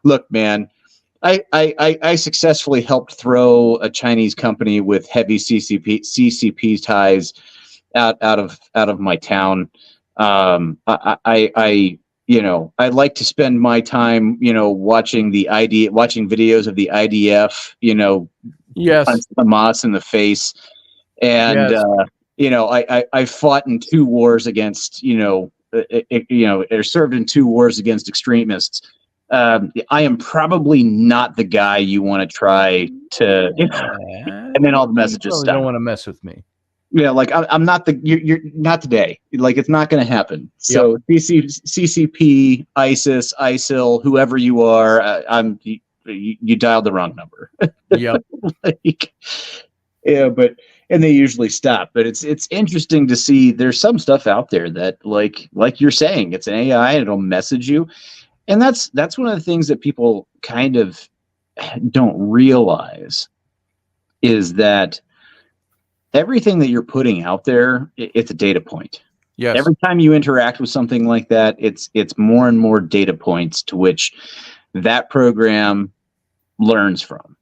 look, man, I successfully helped throw a Chinese company with heavy CCP ties out of my town. I like to spend my time, watching videos of the IDF, Yes. punch Hamas in the face. And, Yes. I fought in 2 wars against, or served in 2 wars against extremists. I am probably not the guy you want to try to, and then all the messages You stop. don't want to mess with me. Yeah, like I'm not you're not today. Like it's not going to happen. So CCP, ISIS, ISIL, whoever you are, you dialed the wrong number. Yep. And they usually stop. But it's interesting to see. There's some stuff out there that like you're saying, it's an AI and it'll message you, and that's one of the things that people kind of don't realize is that everything that you're putting out there, it's a data point. Yes. Every time you interact with something like that, it's more and more data points to which that program learns from,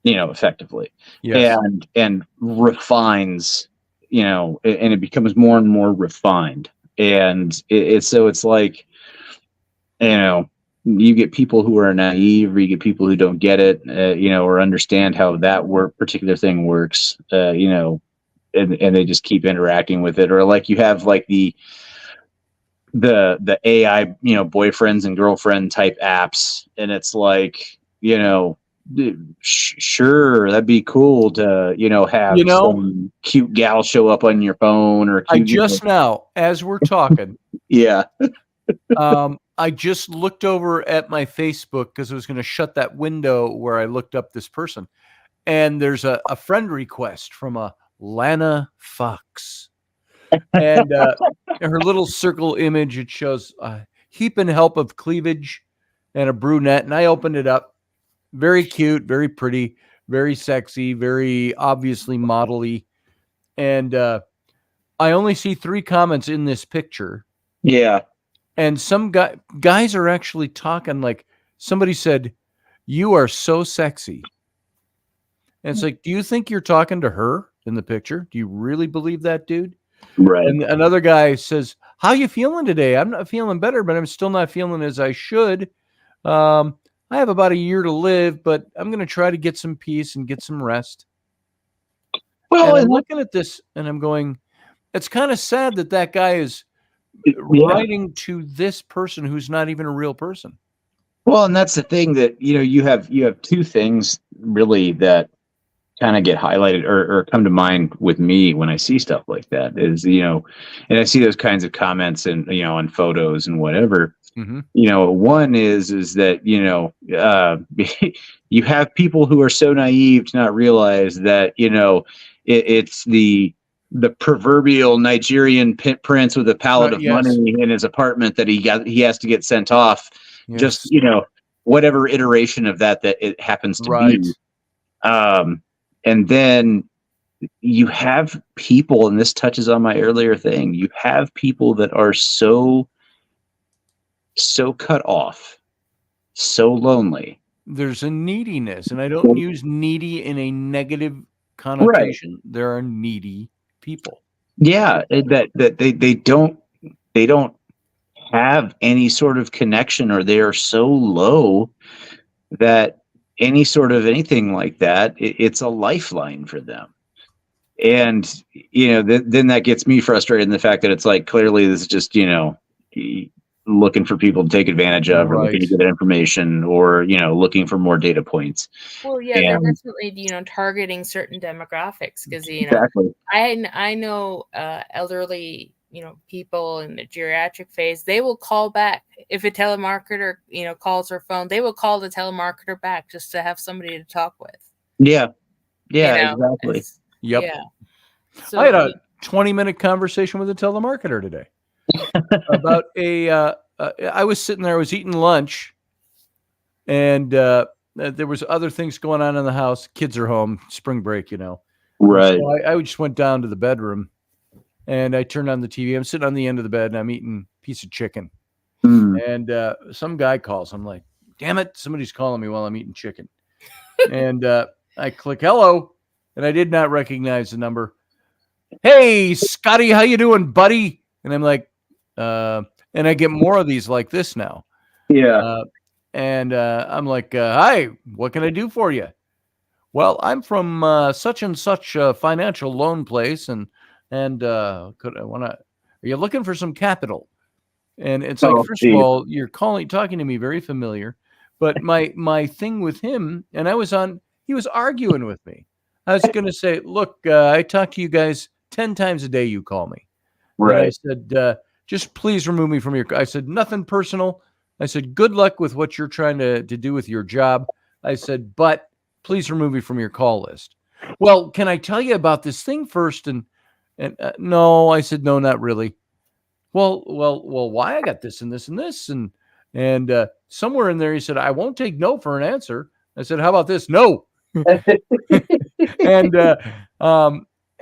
effectively. Yes. And refines, and it becomes more and more refined. And it's like, you get people who are naive, or you get people who don't get it, or understand how that particular thing works, and they just keep interacting with it. Or like you have like the AI, boyfriends and girlfriend type apps, and it's like, sure, that'd be cool to, have some cute gal show up on your phone, or cute, now, as we're talking, yeah. I just looked over at my Facebook because I was going to shut that window where I looked up this person, and there's a friend request from a Lana Fox, and her little circle image, it shows a heap and help of cleavage and a brunette, and I opened it up. Very cute, very pretty, very sexy, very obviously modelly, and I only see 3 comments in this picture. Yeah. And some guys are actually talking, like somebody said, "You are so sexy." And it's like, do you think you're talking to her in the picture? Do you really believe that, dude? Right. And another guy says, "How you feeling today?" "I'm not feeling better, but I'm still not feeling as I should. I have about a year to live, but I'm going to try to get some peace and get some rest." Well, and I'm looking at this and I'm going, it's kind of sad that guy is writing to this person who's not even a real person. Well, and that's the thing that, you have 2 things really that kind of get highlighted or come to mind with me when I see stuff like that is, and I see those kinds of comments and, on photos and whatever. Mm-hmm. One is that, you have people who are so naive to not realize that, it's the proverbial Nigerian prince with a pallet of money in his apartment that he has to get sent off. Yes. Just, whatever iteration of that it happens to be. And then you have people, and this touches on my earlier thing, you have people that are so cut off, so lonely. There's a neediness, and I don't use needy in a negative connotation. Right. There are needy people. Yeah, that they don't have any sort of connection, or they are so low that any sort of anything like that, it's a lifeline for them. And, then that gets me frustrated in the fact that it's like, clearly this is just, looking for people to take advantage of, or looking to get information, or, looking for more data points. Well, yeah, they're definitely, targeting certain demographics because, Exactly. I know elderly, people in the geriatric phase, they will call back if a telemarketer, calls their phone, they will call the telemarketer back just to have somebody to talk with. Yeah. Yeah, exactly. Yep. Yeah. So, I had a 20-minute conversation with a telemarketer today about I was sitting there, I was eating lunch, and there was other things going on in the house. Kids are home, spring break, Right. So I just went down to the bedroom, and I turned on the TV. I'm sitting on the end of the bed, and I'm eating a piece of chicken. And some guy calls. I'm like, damn it, somebody's calling me while I'm eating chicken. And I click hello, and I did not recognize the number. Hey, Scotty, how you doing, buddy? And I'm like, and I get more of these like this now. Yeah. And I'm like, hi, what can I do for you? Well, I'm from such and such financial loan place, and are you looking for some capital? And it's like, first of all, you're talking to me very familiar, but my thing with him, and he was arguing with me. I was going to say, look, I talk to you guys 10 times a day. You call me. Right. And I said, just please remove me from I said, nothing personal. I said, good luck with what you're trying to do with your job. I said, but please remove me from your call list. Well, can I tell you about this thing first? And no, I said, no, not really. Well, why? I got this and this and this. And somewhere in there, he said, I won't take no for an answer. I said, how about this? No.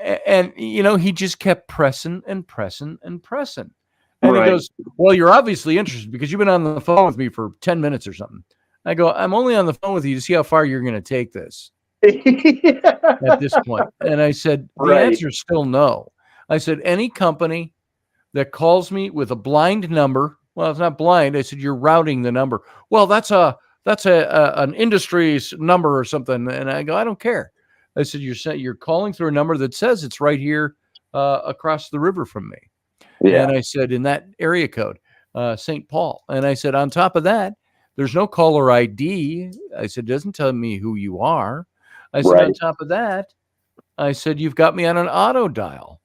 And he just kept pressing and pressing and pressing. And he goes, well, you're obviously interested because you've been on the phone with me for 10 minutes or something. I go, I'm only on the phone with you to see how far you're going to take this at this point. And I said, the answer is still no. I said, any company that calls me with a blind number, well, it's not blind. I said, you're routing the number. Well, that's an industry's number or something. And I go, I don't care. I said, you're calling through a number that says it's right here across the river from me. Yeah. And I said, in that area code, St. Paul. And I said, on top of that, there's no caller ID. I said, it doesn't tell me who you are. I said, on top of that, I said, you've got me on an auto dial.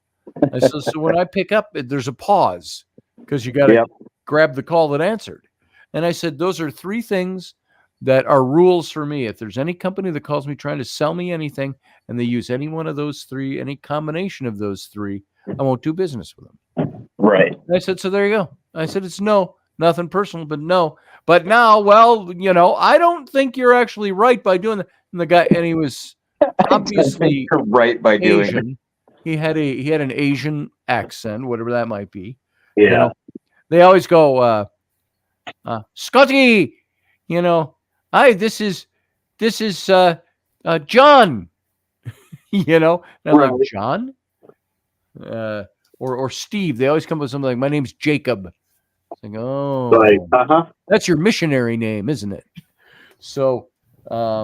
I said, so when I pick up, there's a pause because you got to grab the call that answered. And I said, those are three things that are rules for me. If there's any company that calls me trying to sell me anything and they use any one of those three, any combination of those three, I won't do business with them. Right. And I said, so there you go. I said, it's no, nothing personal, but no. But now, well, I don't think you're actually right by doing that. And the guy, and he was obviously right by doing Asian. He had an Asian accent, whatever that might be. Yeah. They always go, Scotty, hi, this is John, and I'm like, John, or Steve. They always come up with something like, my name's Jacob. It's like, oh, that's your missionary name, isn't it? So,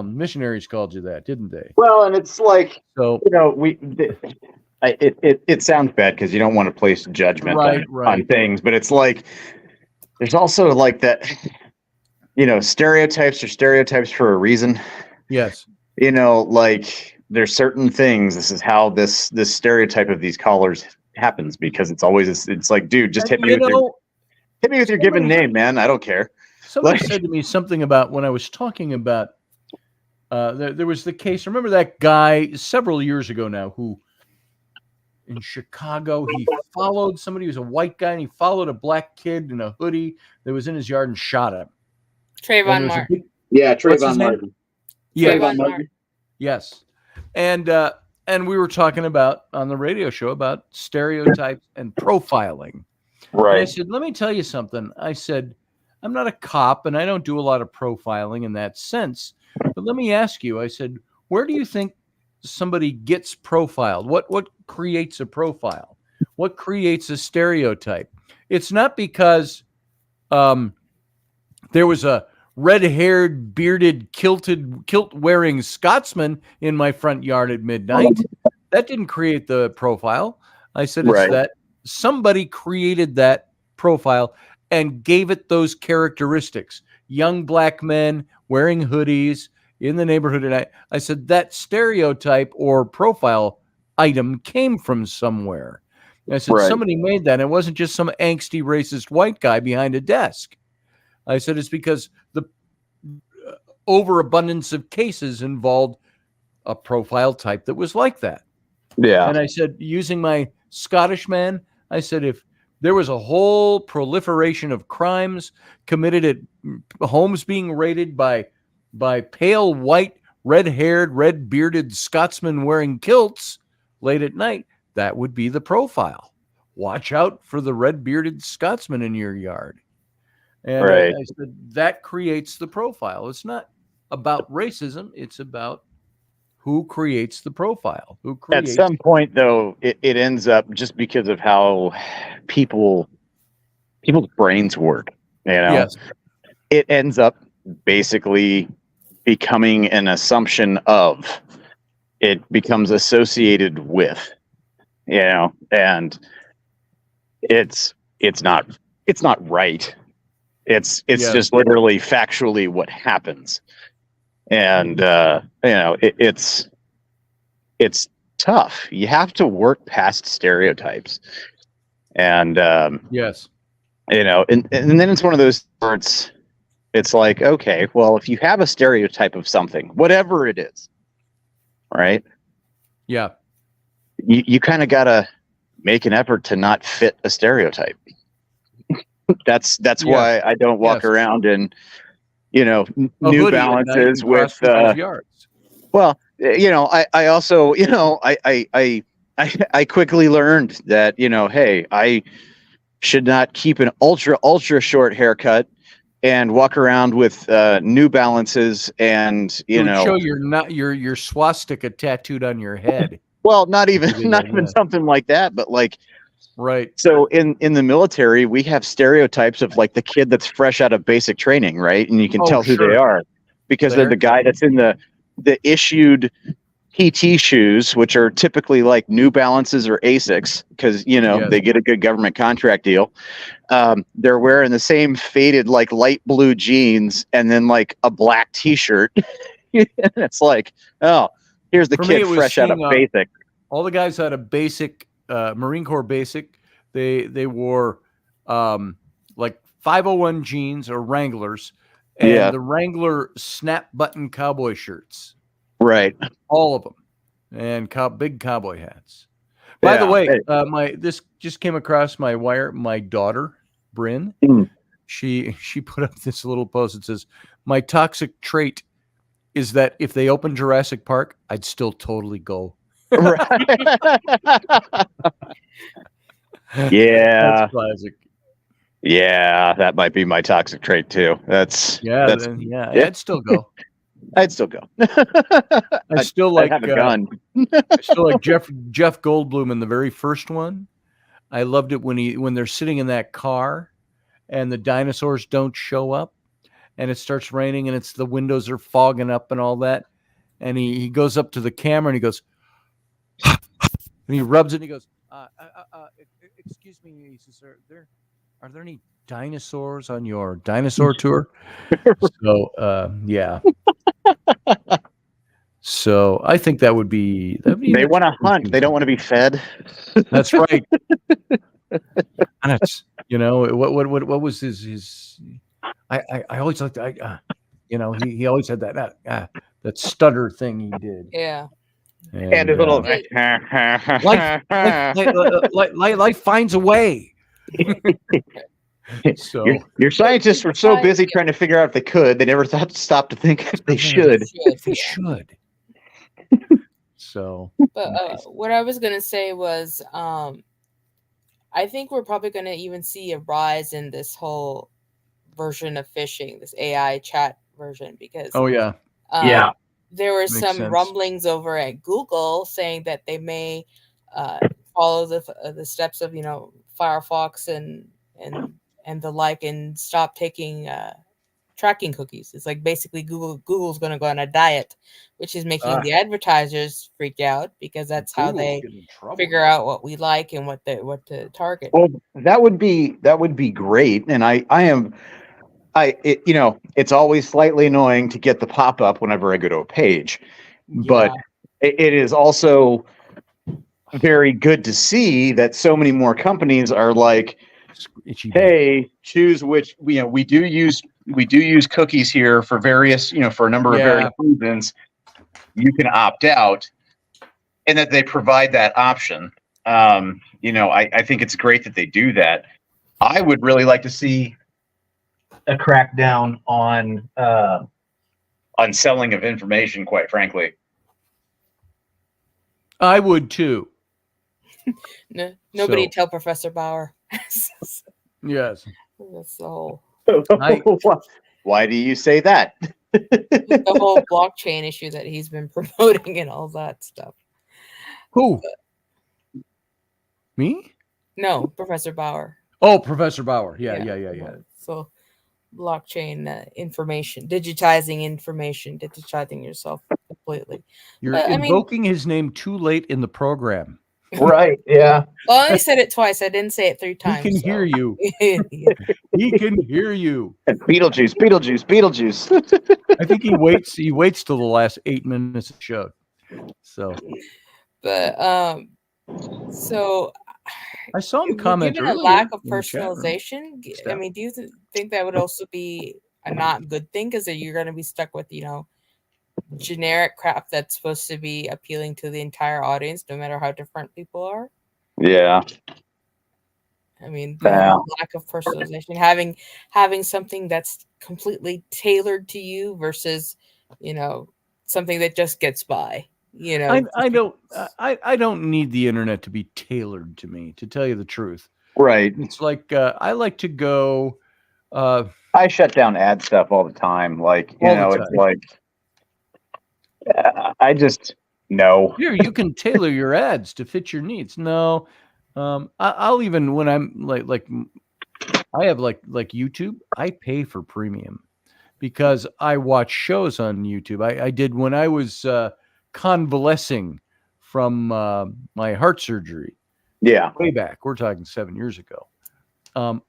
missionaries called you that, didn't they? Well, and it's like, so it sounds bad because you don't want to place judgment on things, but it's like there's also like that, stereotypes are stereotypes for a reason. Yes. Like there's certain things. This is how this stereotype of these callers happens because it's always it's like, dude, just hit me with your given name, man. I don't care. Somebody said to me something about when I was talking about there was the case. Remember that guy several years ago now who in Chicago, he followed somebody who was a white guy and he followed a black kid in a hoodie that was in his yard and shot him. Trayvon Martin. Trayvon Martin. Yeah. Trayvon Martin. Yes. And we were talking about on the radio show about stereotypes and profiling. Right. And I said, let me tell you something. I said, I'm not a cop and I don't do a lot of profiling in that sense. But let me ask you, I said, where do you think somebody gets profiled? What creates a profile? What creates a stereotype? It's not because there was a red-haired, bearded, kilt-wearing Scotsman in my front yard at midnight. That didn't create the profile. I said it's Right. that somebody created that profile and gave it those characteristics. Young black men wearing hoodies in the neighborhood. And I said that stereotype or profile item came from somewhere. And I said, Right. somebody made that. And it wasn't just some angsty, racist white guy behind a desk. I said, it's because the overabundance of cases involved a profile type that was like that. Yeah. And I said, using my Scottish man, I said, if there was a whole proliferation of crimes committed at homes being raided by pale white, red-haired, red-bearded Scotsmen wearing kilts late at night, that would be the profile. Watch out for the red-bearded Scotsman in your yard. And Right. I said, that creates the profile. It's not about racism. It's about who creates the profile. Who At creates some point, though, it ends up just because of how people's brains work. You know, Yes. it ends up basically becoming an assumption of. It becomes associated with, you know, and it's not right. It's Yes. just literally factually what happens. And you know, it's tough. You have to work past stereotypes, and Yes. you know, and then it's one of those where it's like, okay, well, if you have a stereotype of something, whatever it is, right? Yeah. You kind of gotta make an effort to not fit a stereotype. That's Yes. why I don't walk Yes. around in, you know, A New hoodie at night Balances and cross with people's yards. well, you know, I also, you know, I quickly learned that, you know, hey, I should not keep an ultra short haircut and walk around with New Balances and, you It would know, show your swastika tattooed on your head. well, not even You did that. something like that, but like, Right. so in the military, we have stereotypes of like the kid that's fresh out of basic training, right? And you can Oh, tell who they sure. are because they're the guy that's in the issued PT shoes, which are typically like New Balances or Asics, because you know Yes. they get a good government contract deal. They're wearing the same faded like light blue jeans and then like a black T-shirt. It's like, oh, here's the For me, kid it was fresh out of seeing, basic. All the guys had a basic Marine Corps basic. They wore like 501 jeans or Wranglers and Yeah. the Wrangler snap button cowboy shirts. Right. All of them, and big cowboy hats. By the Yeah. way, this just came across my wire. My daughter, Bryn, Mm. she put up this little post that says, "My toxic trait is that if they open Jurassic Park, I'd still totally go." Yeah. That's classic. Yeah, that might be my toxic trait too. That's Yeah, yeah. I'd still go. I'd still go. I still like I'd have a gun. I still like Jeff Goldblum in the very first one. I loved it when they're sitting in that car and the dinosaurs don't show up and it starts raining and the windows are fogging up and all that. And he goes up to the camera and he goes, and he rubs it and he goes, excuse me, he says, are there any dinosaurs on your dinosaur tour? So, yeah. So I think that would be. They want to hunt. They don't want to be fed. That's right. And it's, you know, what was his I always liked you know, he always had that stutter thing he did. Yeah. And his little life finds a way. So your scientists were so busy trying to figure out if they could, they never thought to stop to think if they should. they should. So, But what I was gonna say was, I think we're probably gonna even see a rise in this whole version of phishing, this AI chat version, because oh yeah, there were Makes some sense. rumblings over at Google saying that they may follow the steps of, you know, Firefox and the like, and stop taking tracking cookies. It's like basically Google's going to go on a diet, which is making the advertisers freak out, because that's how they figure out what we like and what to target. Well, that would be great, and it's always slightly annoying to get the pop up whenever I go to a page, but it is also very good to see that so many more companies are like, hey, choose which. We do use cookies here for various, for a number of various reasons. You can opt out, and that they provide that option. I think it's great that they do that. I would really like to see a crackdown on selling of information, quite frankly. I would too. Nobody tell Professor Bauer. Yes. That's the whole. Why do you say that? The whole blockchain issue that he's been promoting and all that stuff. Who? Me? No, Professor Bauer. Oh, Professor Bauer. Yeah. So, blockchain information, digitizing yourself completely. You're invoking his name too late in the program. Right. Yeah. Well, I only said it twice. I didn't say it 3 times. He can hear you. He can hear you. And Beetlejuice. I think he waits till the last 8 minutes of the show. So. But so. I saw him comment. Given a lack of personalization, I mean, do you think that would also be a not good thing, because you're going to be stuck with generic crap that's supposed to be appealing to the entire audience, no matter how different people are? Yeah. I mean, the lack of personalization, having something that's completely tailored to you versus, something that just gets by. I don't need the internet to be tailored to me, to tell you the truth. Right. It's like I like to go. I shut down ad stuff all the time. Like, it's like I just no. Here, you can tailor your ads to fit your needs. No, I'll even when I'm like I have like YouTube. I pay for premium because I watch shows on YouTube. I did when I was convalescing from my heart surgery. Yeah, way back. We're talking 7 years ago.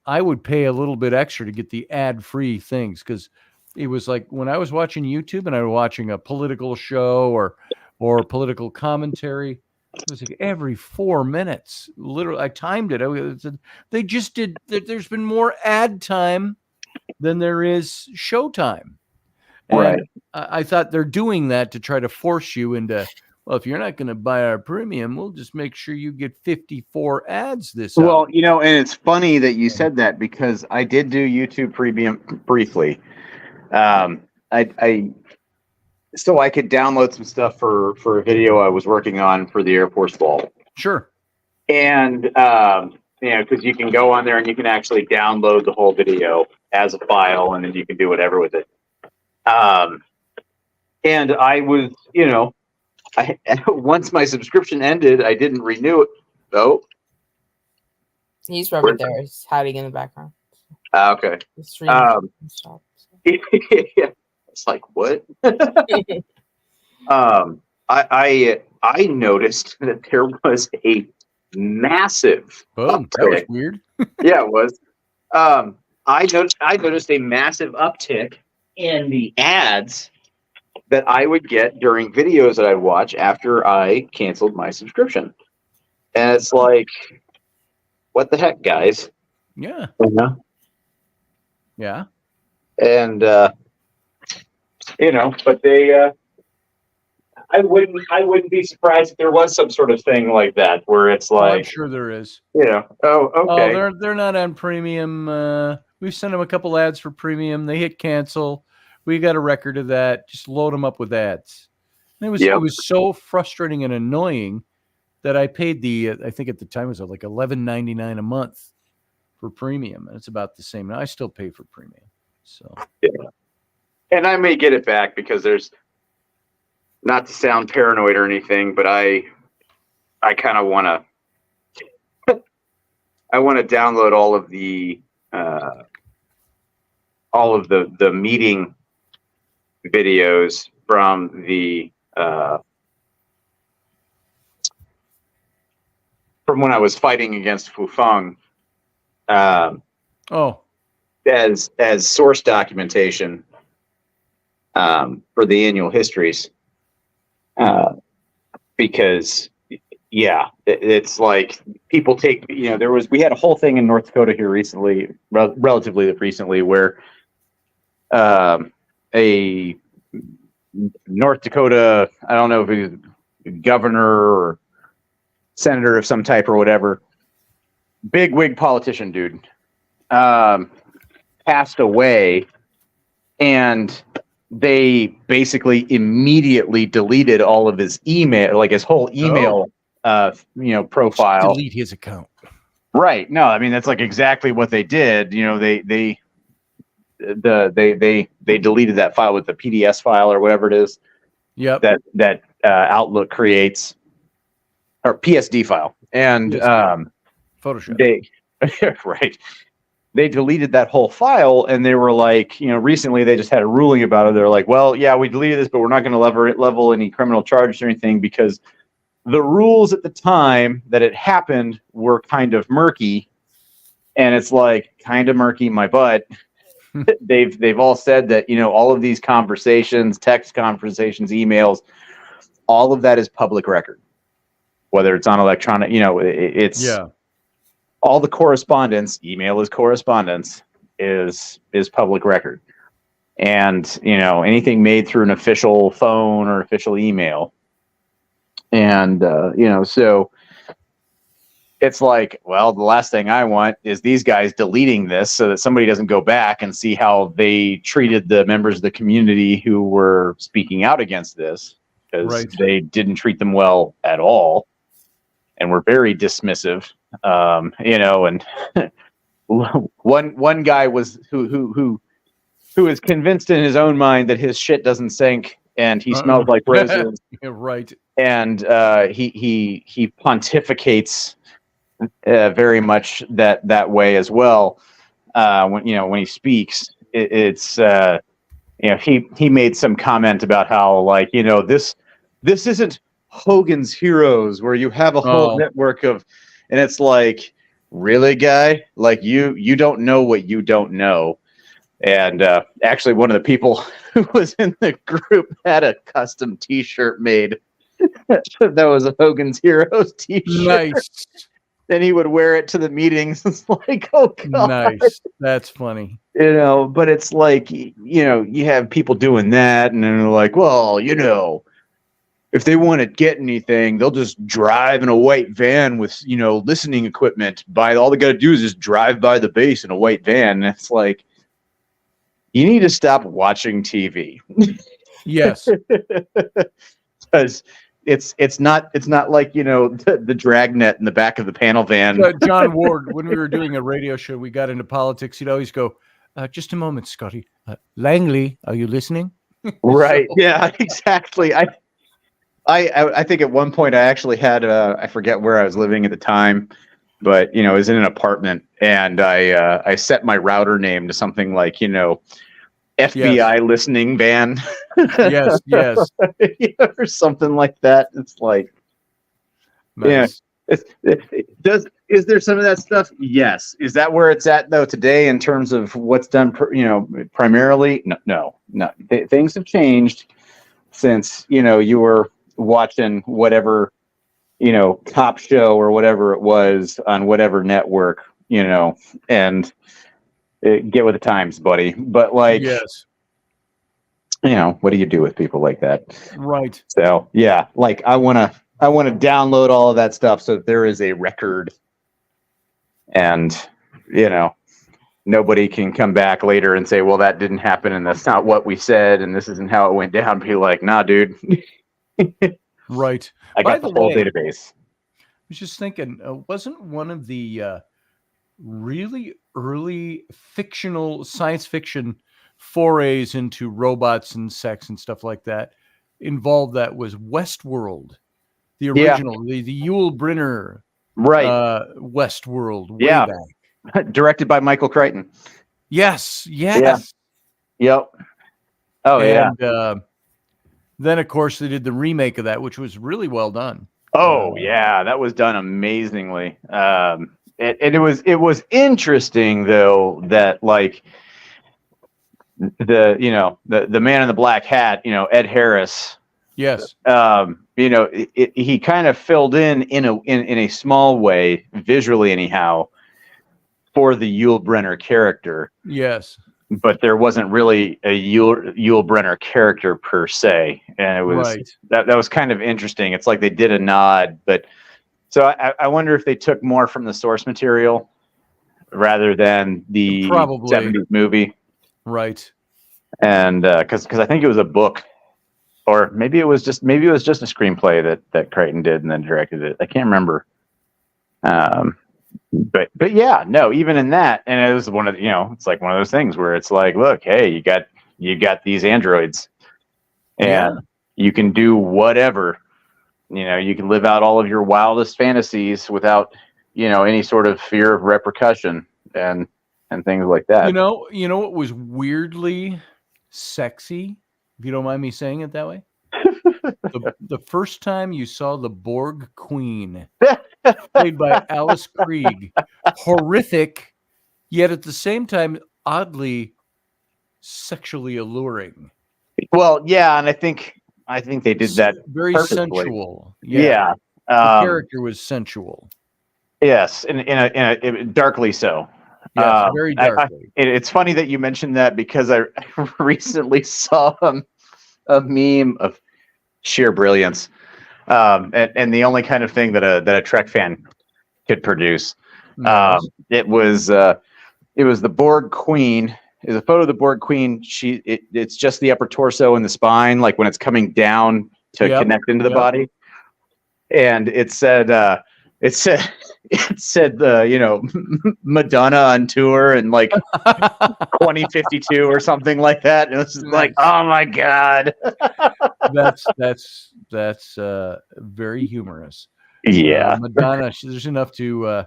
I would pay a little bit extra to get the ad-free things, because it was like when I was watching YouTube and I was watching a political show or political commentary, it was like every 4 minutes. Literally, I timed it. They just did. There's been more ad time than there is show time. And right. I thought they're doing that to try to force you into, well, if you're not going to buy our premium, we'll just make sure you get 54 ads this hour. Well, and it's funny that you said that, because I did do YouTube Premium briefly. So I could download some stuff for a video I was working on for the Air Force Ball. Sure. And, because you can go on there and you can actually download the whole video as a file, and then you can do whatever with it. And I was, once my subscription ended, I didn't renew it, though. He's right there. He's hiding in the background. Okay. Yeah. It's like, what? I noticed that there was a massive uptick. That was weird. Yeah, it was. I noticed a massive uptick in the ads that I would get during videos that I watch after I canceled my subscription. And it's like, what the heck, guys? Yeah. Uh-huh. Yeah. And but they I wouldn't be surprised if there was some sort of thing like that where it's like, I'm sure there is. Oh, okay. Oh, they're not on premium. We've sent them a couple ads for premium. They hit cancel. We got a record of that. Just load them up with ads. And it was so frustrating and annoying that I paid I think at the time it was like $11.99 a month for premium, and it's about the same now. I still pay for premium. So yeah. And I may get it back, because there's, not to sound paranoid or anything, but I kind of want to I want to download all of the all of the meeting videos from the from when I was fighting against Fufeng Oh, as source documentation for the annual histories, because it's like people take, we had a whole thing in North Dakota here recently, relatively recently, where a North Dakota, I don't know if he was governor or senator of some type or whatever, big wig politician dude, passed away, and they basically immediately deleted all of his email, like his whole email, profile. delete his account. Right. No, I mean, that's like exactly what they did. They deleted that file with the PDS file or whatever it is. Yep. That Outlook creates, or PSD file, and Photoshop. Right. They deleted that whole file, and they were like, recently they just had a ruling about it. They're like, well, yeah, we deleted this, but we're not going to level any criminal charges or anything, because the rules at the time that it happened were kind of murky. And it's like, kind of murky my butt. They've all said that, all of these conversations, text conversations, emails, all of that is public record, whether it's on electronic, it's all the correspondence, email is correspondence, is public record. And, anything made through an official phone or official email. And, so it's like, well, the last thing I want is these guys deleting this so that somebody doesn't go back and see how they treated the members of the community who were speaking out against this, because they didn't treat them well at all and were very dismissive. And one guy was who is convinced in his own mind that his shit doesn't stink and he smells like roses. Right. And he pontificates very much that way as well. When he speaks, it's he made some comment about how, like, this isn't Hogan's Heroes where you have a whole network of, and it's like, really, guy? Like, you don't know what you don't know. And actually, one of the people who was in the group had a custom T-shirt made that was a Hogan's Heroes T-shirt. Nice. Then he would wear it to the meetings. It's like, oh god, nice. That's funny. But it's like, you have people doing that, and then they're like, well, if they want to get anything, they'll just drive in a white van with, listening equipment. All they got to do is just drive by the base in a white van. And it's like, you need to stop watching TV. Yes. Because it's not like, the dragnet in the back of the panel van. John Ward, when we were doing a radio show, we got into politics. He'd always go, just a moment, Scotty. Langley, are you listening? Right. Yeah, exactly. I think at one point I actually had I forget where I was living at the time, but I was in an apartment, and I set my router name to something like FBI listening van. Yes. Or something like that. It's like, nice. Is there some of that stuff? Yes. Is that where it's at though today in terms of what's done? Primarily, no. Things have changed since you were watching whatever cop show or whatever it was on whatever network, and get with the times, buddy. But like, yes, what do you do with people like that? Right. So yeah, like I want to download all of that stuff so that there is a record, and nobody can come back later and say, well, that didn't happen and that's not what we said and this isn't how it went down. Be like, nah, dude. Right. I got the whole database. I was just thinking, wasn't one of the really early science fiction forays into robots and sex and stuff like that involved that was Westworld, the original, the Yul Brynner, right? Westworld, way yeah, back. Directed by Michael Crichton. Yes, yes. Yep. Oh yeah. And then of course they did the remake of that, which was really well done. Oh yeah, that was done amazingly. It was interesting though that like the man in the black hat, Ed Harris. Yes. He kind of filled in a small way, visually anyhow, for the Yul Brynner character. Yes. But there wasn't really a Yul Brynner character per se, and it was Right. that was kind of interesting. It's like they did a nod, but so I wonder if they took more from the source material rather than the Probably. 70s movie, Right. and because I think it was a book, or maybe it was just a screenplay that Crichton did and then directed it. I can't remember. But yeah, no, even in that, and it was one of it's like one of those things where it's like, look, hey, you got these androids, and you can do whatever, you can live out all of your wildest fantasies without, any sort of fear of repercussion and things like that. You know what was weirdly sexy, if you don't mind me saying it that way? the first time you saw the Borg Queen, played by Alice Krieg, horrific, yet at the same time oddly sexually alluring. Well, yeah, and I think they did that very purposefully. sensual. Yeah, the character was sensual. Yes, in a darkly so. Yes, very darkly. It's funny that you mentioned that because I recently saw a meme of sheer brilliance, and the only kind of thing that a Trek fan could produce. Nice. It was the Borg Queen. Is a photo of the Borg Queen. It's just the upper torso and the spine, like when it's coming down to connect into the body. And it said Madonna on tour in like 2052 or something like that. And it's just like, oh my god. that's very humorous. Yeah, Madonna. There's enough to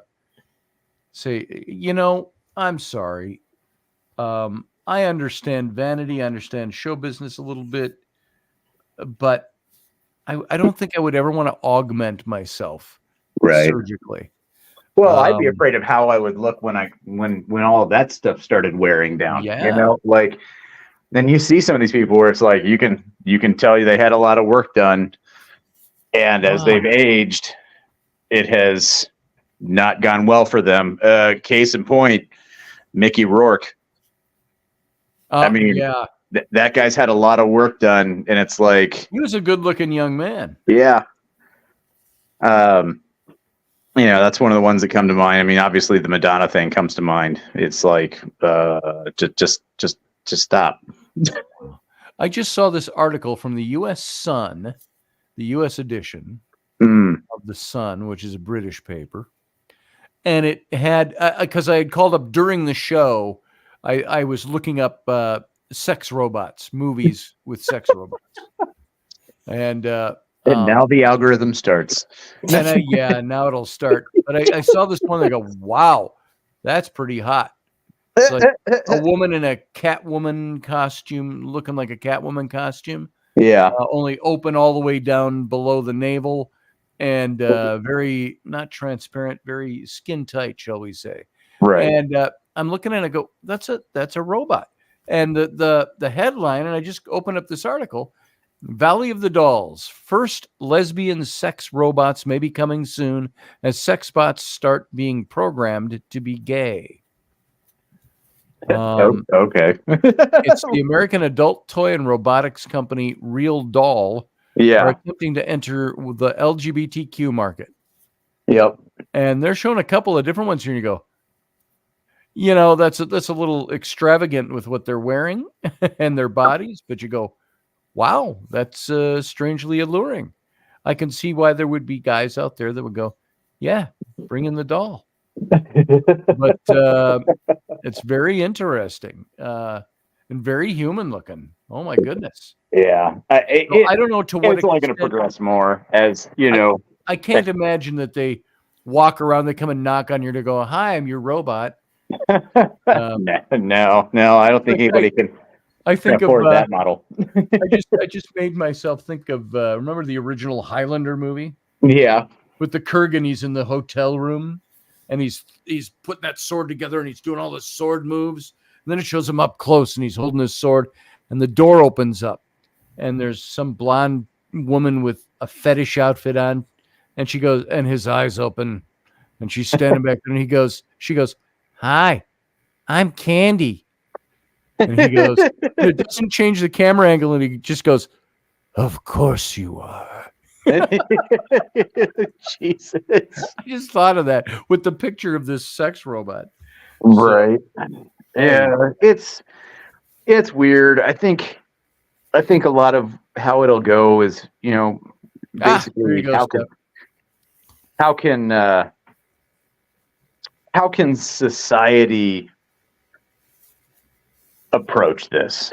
say. I'm sorry. I understand vanity. I understand show business a little bit, but I don't think I would ever want to augment myself surgically. Well, I'd be afraid of how I would look when all of that stuff started wearing down. Yeah. Like then you see some of these people where it's like you can tell they had a lot of work done, and as they've aged, it has not gone well for them. Case in point, Mickey Rourke. I mean, that guy's had a lot of work done, and it's like he was a good-looking young man. Yeah. That's one of the ones that come to mind. I mean, obviously the Madonna thing comes to mind. It's like, just stop. I just saw this article from the U.S. Sun, the U.S. edition of the Sun, which is a British paper, and it had because I had called up during the show. I was looking up sex robots, movies with sex robots, and now the algorithm starts. And now it'll start. But I saw this one. I go, wow, that's pretty hot. It's like a woman in a Catwoman costume, looking like a Catwoman costume. Yeah, only open all the way down below the navel, and very not transparent, very skin tight, shall we say? Right. And I'm looking at it. I go, that's a robot. And the headline, and I just opened up this article. Valley of the Dolls. First lesbian sex robots may be coming soon as sex bots start being programmed to be gay. Okay. It's the American adult toy and robotics company Real Doll. Are attempting to enter the LGBTQ market. Yep. And they're showing a couple of different ones here. And you go, that's a little extravagant with what they're wearing and their bodies, but you go, wow, that's strangely alluring. I can see why there would be guys out there that would go, yeah, bring in the doll. But it's very interesting and very human looking. Oh my goodness. Yeah. I don't know to what it's only going to progress more as, I can't imagine that they walk around, they come and knock on your door to go, hi, I'm your robot. No, I don't think anybody can I think of afford that model. I just made myself think of remember the original Highlander movie Yeah. with the Kurgan? He's in the hotel room and he's putting that sword together and he's doing all the sword moves. And then it shows him up close and he's holding his sword and the door opens up and there's some blonde woman with a fetish outfit on and she goes, and his eyes open and she's standing back there and she goes, "Hi, I'm Candy." And he goes, it doesn't change the camera angle and he just goes, "Of course you are." Jesus. I just thought of that with the picture of this sex robot. Right. Yeah, it's weird. I think a lot of how it'll go is, basically how can society approach this?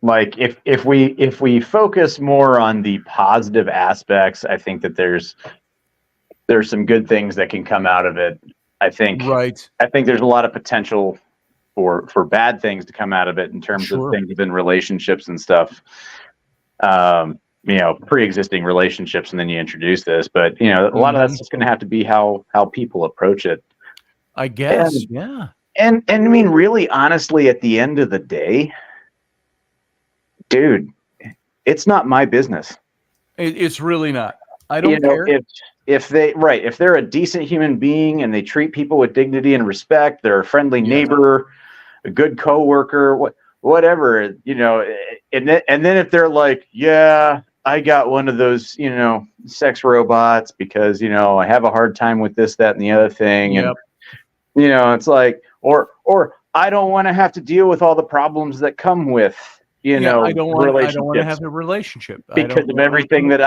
Like if we focus more on the positive aspects, I think that there's some good things that can come out of it. I think there's a lot of potential for bad things to come out of it in terms of things within relationships and stuff. Pre-existing relationships, and then you introduce this, but a lot of that's just going to have to be how people approach it, I guess. Yeah. And I mean, really, honestly, at the end of the day, dude, it's not my business. It's really not. I don't care. If they're a decent human being and they treat people with dignity and respect, they're a friendly neighbor, a good coworker, whatever, and then if they're like, yeah, I got one of those, sex robots because, I have a hard time with this, that, and the other thing. And, it's like, or I don't want to have to deal with all the problems that come with, I don't want to have a relationship because of everything that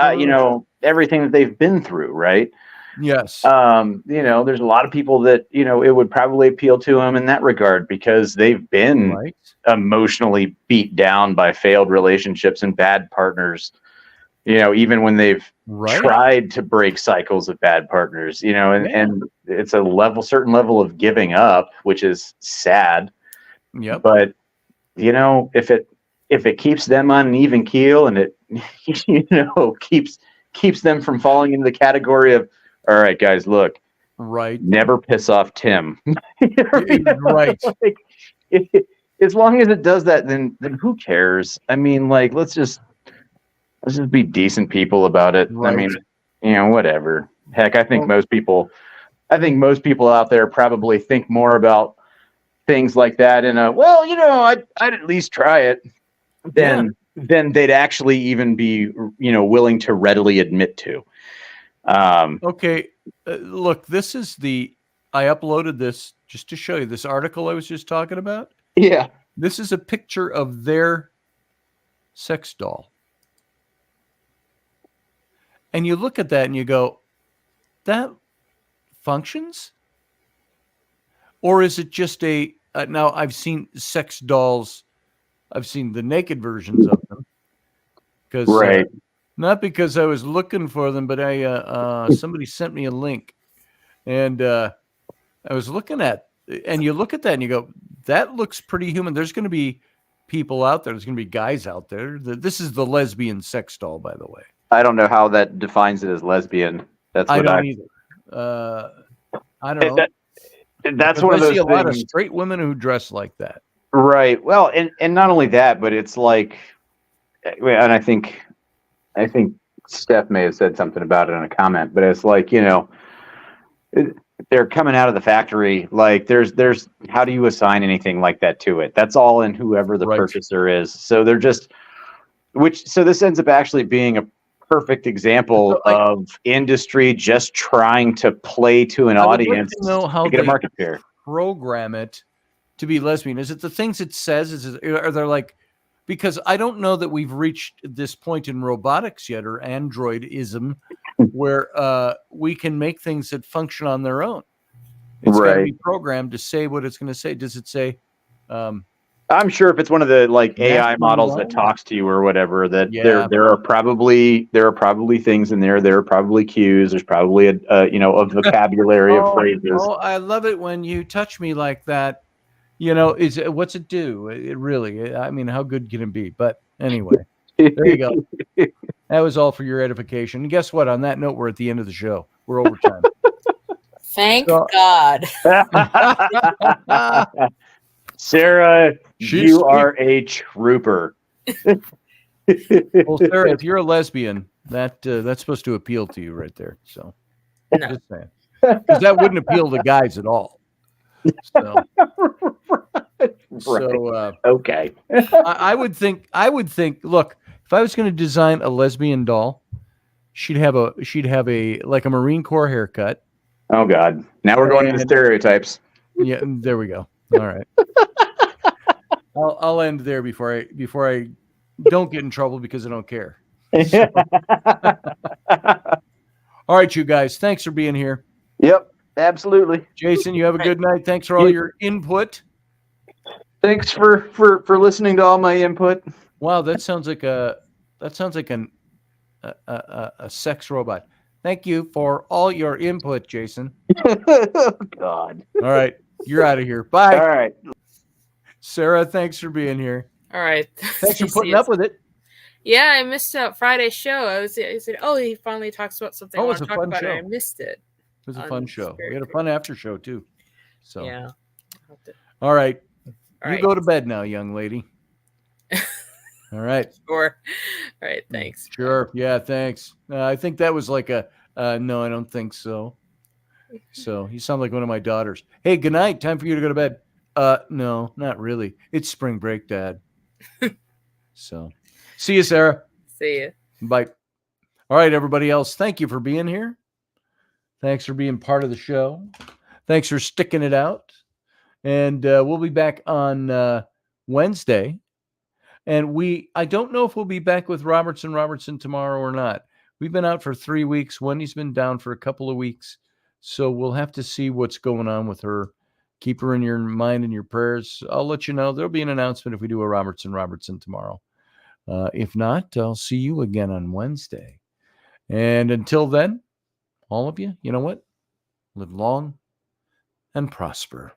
everything that they've been through. Right. Yes. There's a lot of people that, it would probably appeal to them in that regard because they've been emotionally beat down by failed relationships and bad partners, even when they've tried to break cycles of bad partners, and it's a certain level of giving up, which is sad. Yep. But, if it keeps them on an even keel and it, keeps them from falling into the category of, all right, guys, look, never piss off Tim. Right. As long as it does that, then who cares? I mean, like, let's just be decent people about it. Right. I mean, whatever. Heck, I think most people out there probably think more about things like that in a, I'd at least try it than they'd actually even be, willing to readily admit to. Okay. Look, this is I uploaded this just to show you this article I was just talking about. Yeah. This is a picture of their sex doll. And you look at that and you go, that functions? Or is it just now I've seen sex dolls. I've seen the naked versions of them. Not because I was looking for them, but somebody sent me a link. And I was looking at, and you look at that and you go, that looks pretty human. There's going to be people out there. There's going to be guys out there. This is the lesbian sex doll, by the way. I don't know how that defines it as lesbian. I don't either. I don't know. That's one of those things. I see a lot of straight women who dress like that. Right. Well, and not only that, but it's like, and I think Steph may have said something about it in a comment, but it's like, they're coming out of the factory. Like there's how do you assign anything like that to it? That's all in whoever the purchaser is. So they're just, so this ends up actually being a perfect example of industry just trying to play to an audience to get a market share. Program it to be lesbian. Is it the things it says? Are there like, because I don't know that we've reached this point in robotics yet, or androidism, where we can make things that function on their own. It's got to be programmed to say what it's going to say. Does it say, I'm sure if it's one of the like AI Naturally models that wrong. talks to you or whatever, that Yeah. there are probably things in there. There are probably cues. There's probably a vocabulary of phrases. Oh, I love it when you touch me like that. What's it do? It really, I mean, how good can it be? But anyway, there you go. That was all for your edification. And guess what? On that note, we're at the end of the show. We're overtime. Thank So- God. Sarah, She's you are a trooper. Well, Sarah, if you're a lesbian, that's supposed to appeal to you right there. So, No. just saying, because that wouldn't appeal to guys at all. So, Okay. I would think. Look, if I was going to design a lesbian doll, she'd have a like a Marine Corps haircut. Oh God. Now we're going into And- stereotypes. Yeah, there we go. All right. I'll end there before I don't get in trouble because I don't care. All right, you guys. Thanks for being here. Yep, absolutely. Jason, you have a good night. Thanks for all your input. Thanks for listening to all my input. Wow, that sounds like a sex robot. Thank you for all your input, Jason. Oh God. All right, you're out of here. Bye. All right. Sarah, thanks for being here. All right. Thanks for putting up with it. Yeah, I missed out Friday's show. I said, oh, he finally talks about something I Oh, want it's to a talk fun about, show. and I missed it. It was a On fun show. We had a Spirit fun after show too. So Yeah. all right. All You right. go to bed now, young lady. All right. Sure. All right. Thanks. Sure. Yeah, thanks. I think that was like a no, I don't think so. So you sound like one of my daughters. Hey, good night. Time for you to go to bed. No, not really. It's spring break, Dad. So see you, Sarah. See you. Bye. All right, everybody else. Thank you for being here. Thanks for being part of the show. Thanks for sticking it out. And we'll be back on Wednesday. And I don't know if we'll be back with Robertson tomorrow or not. We've been out for 3 weeks. Wendy's been down for a couple of weeks. So we'll have to see what's going on with her. Keep her in your mind and your prayers. I'll let you know. There'll be an announcement if we do a Robertson tomorrow. If not, I'll see you again on Wednesday. And until then, all of you, you know what? Live long and prosper.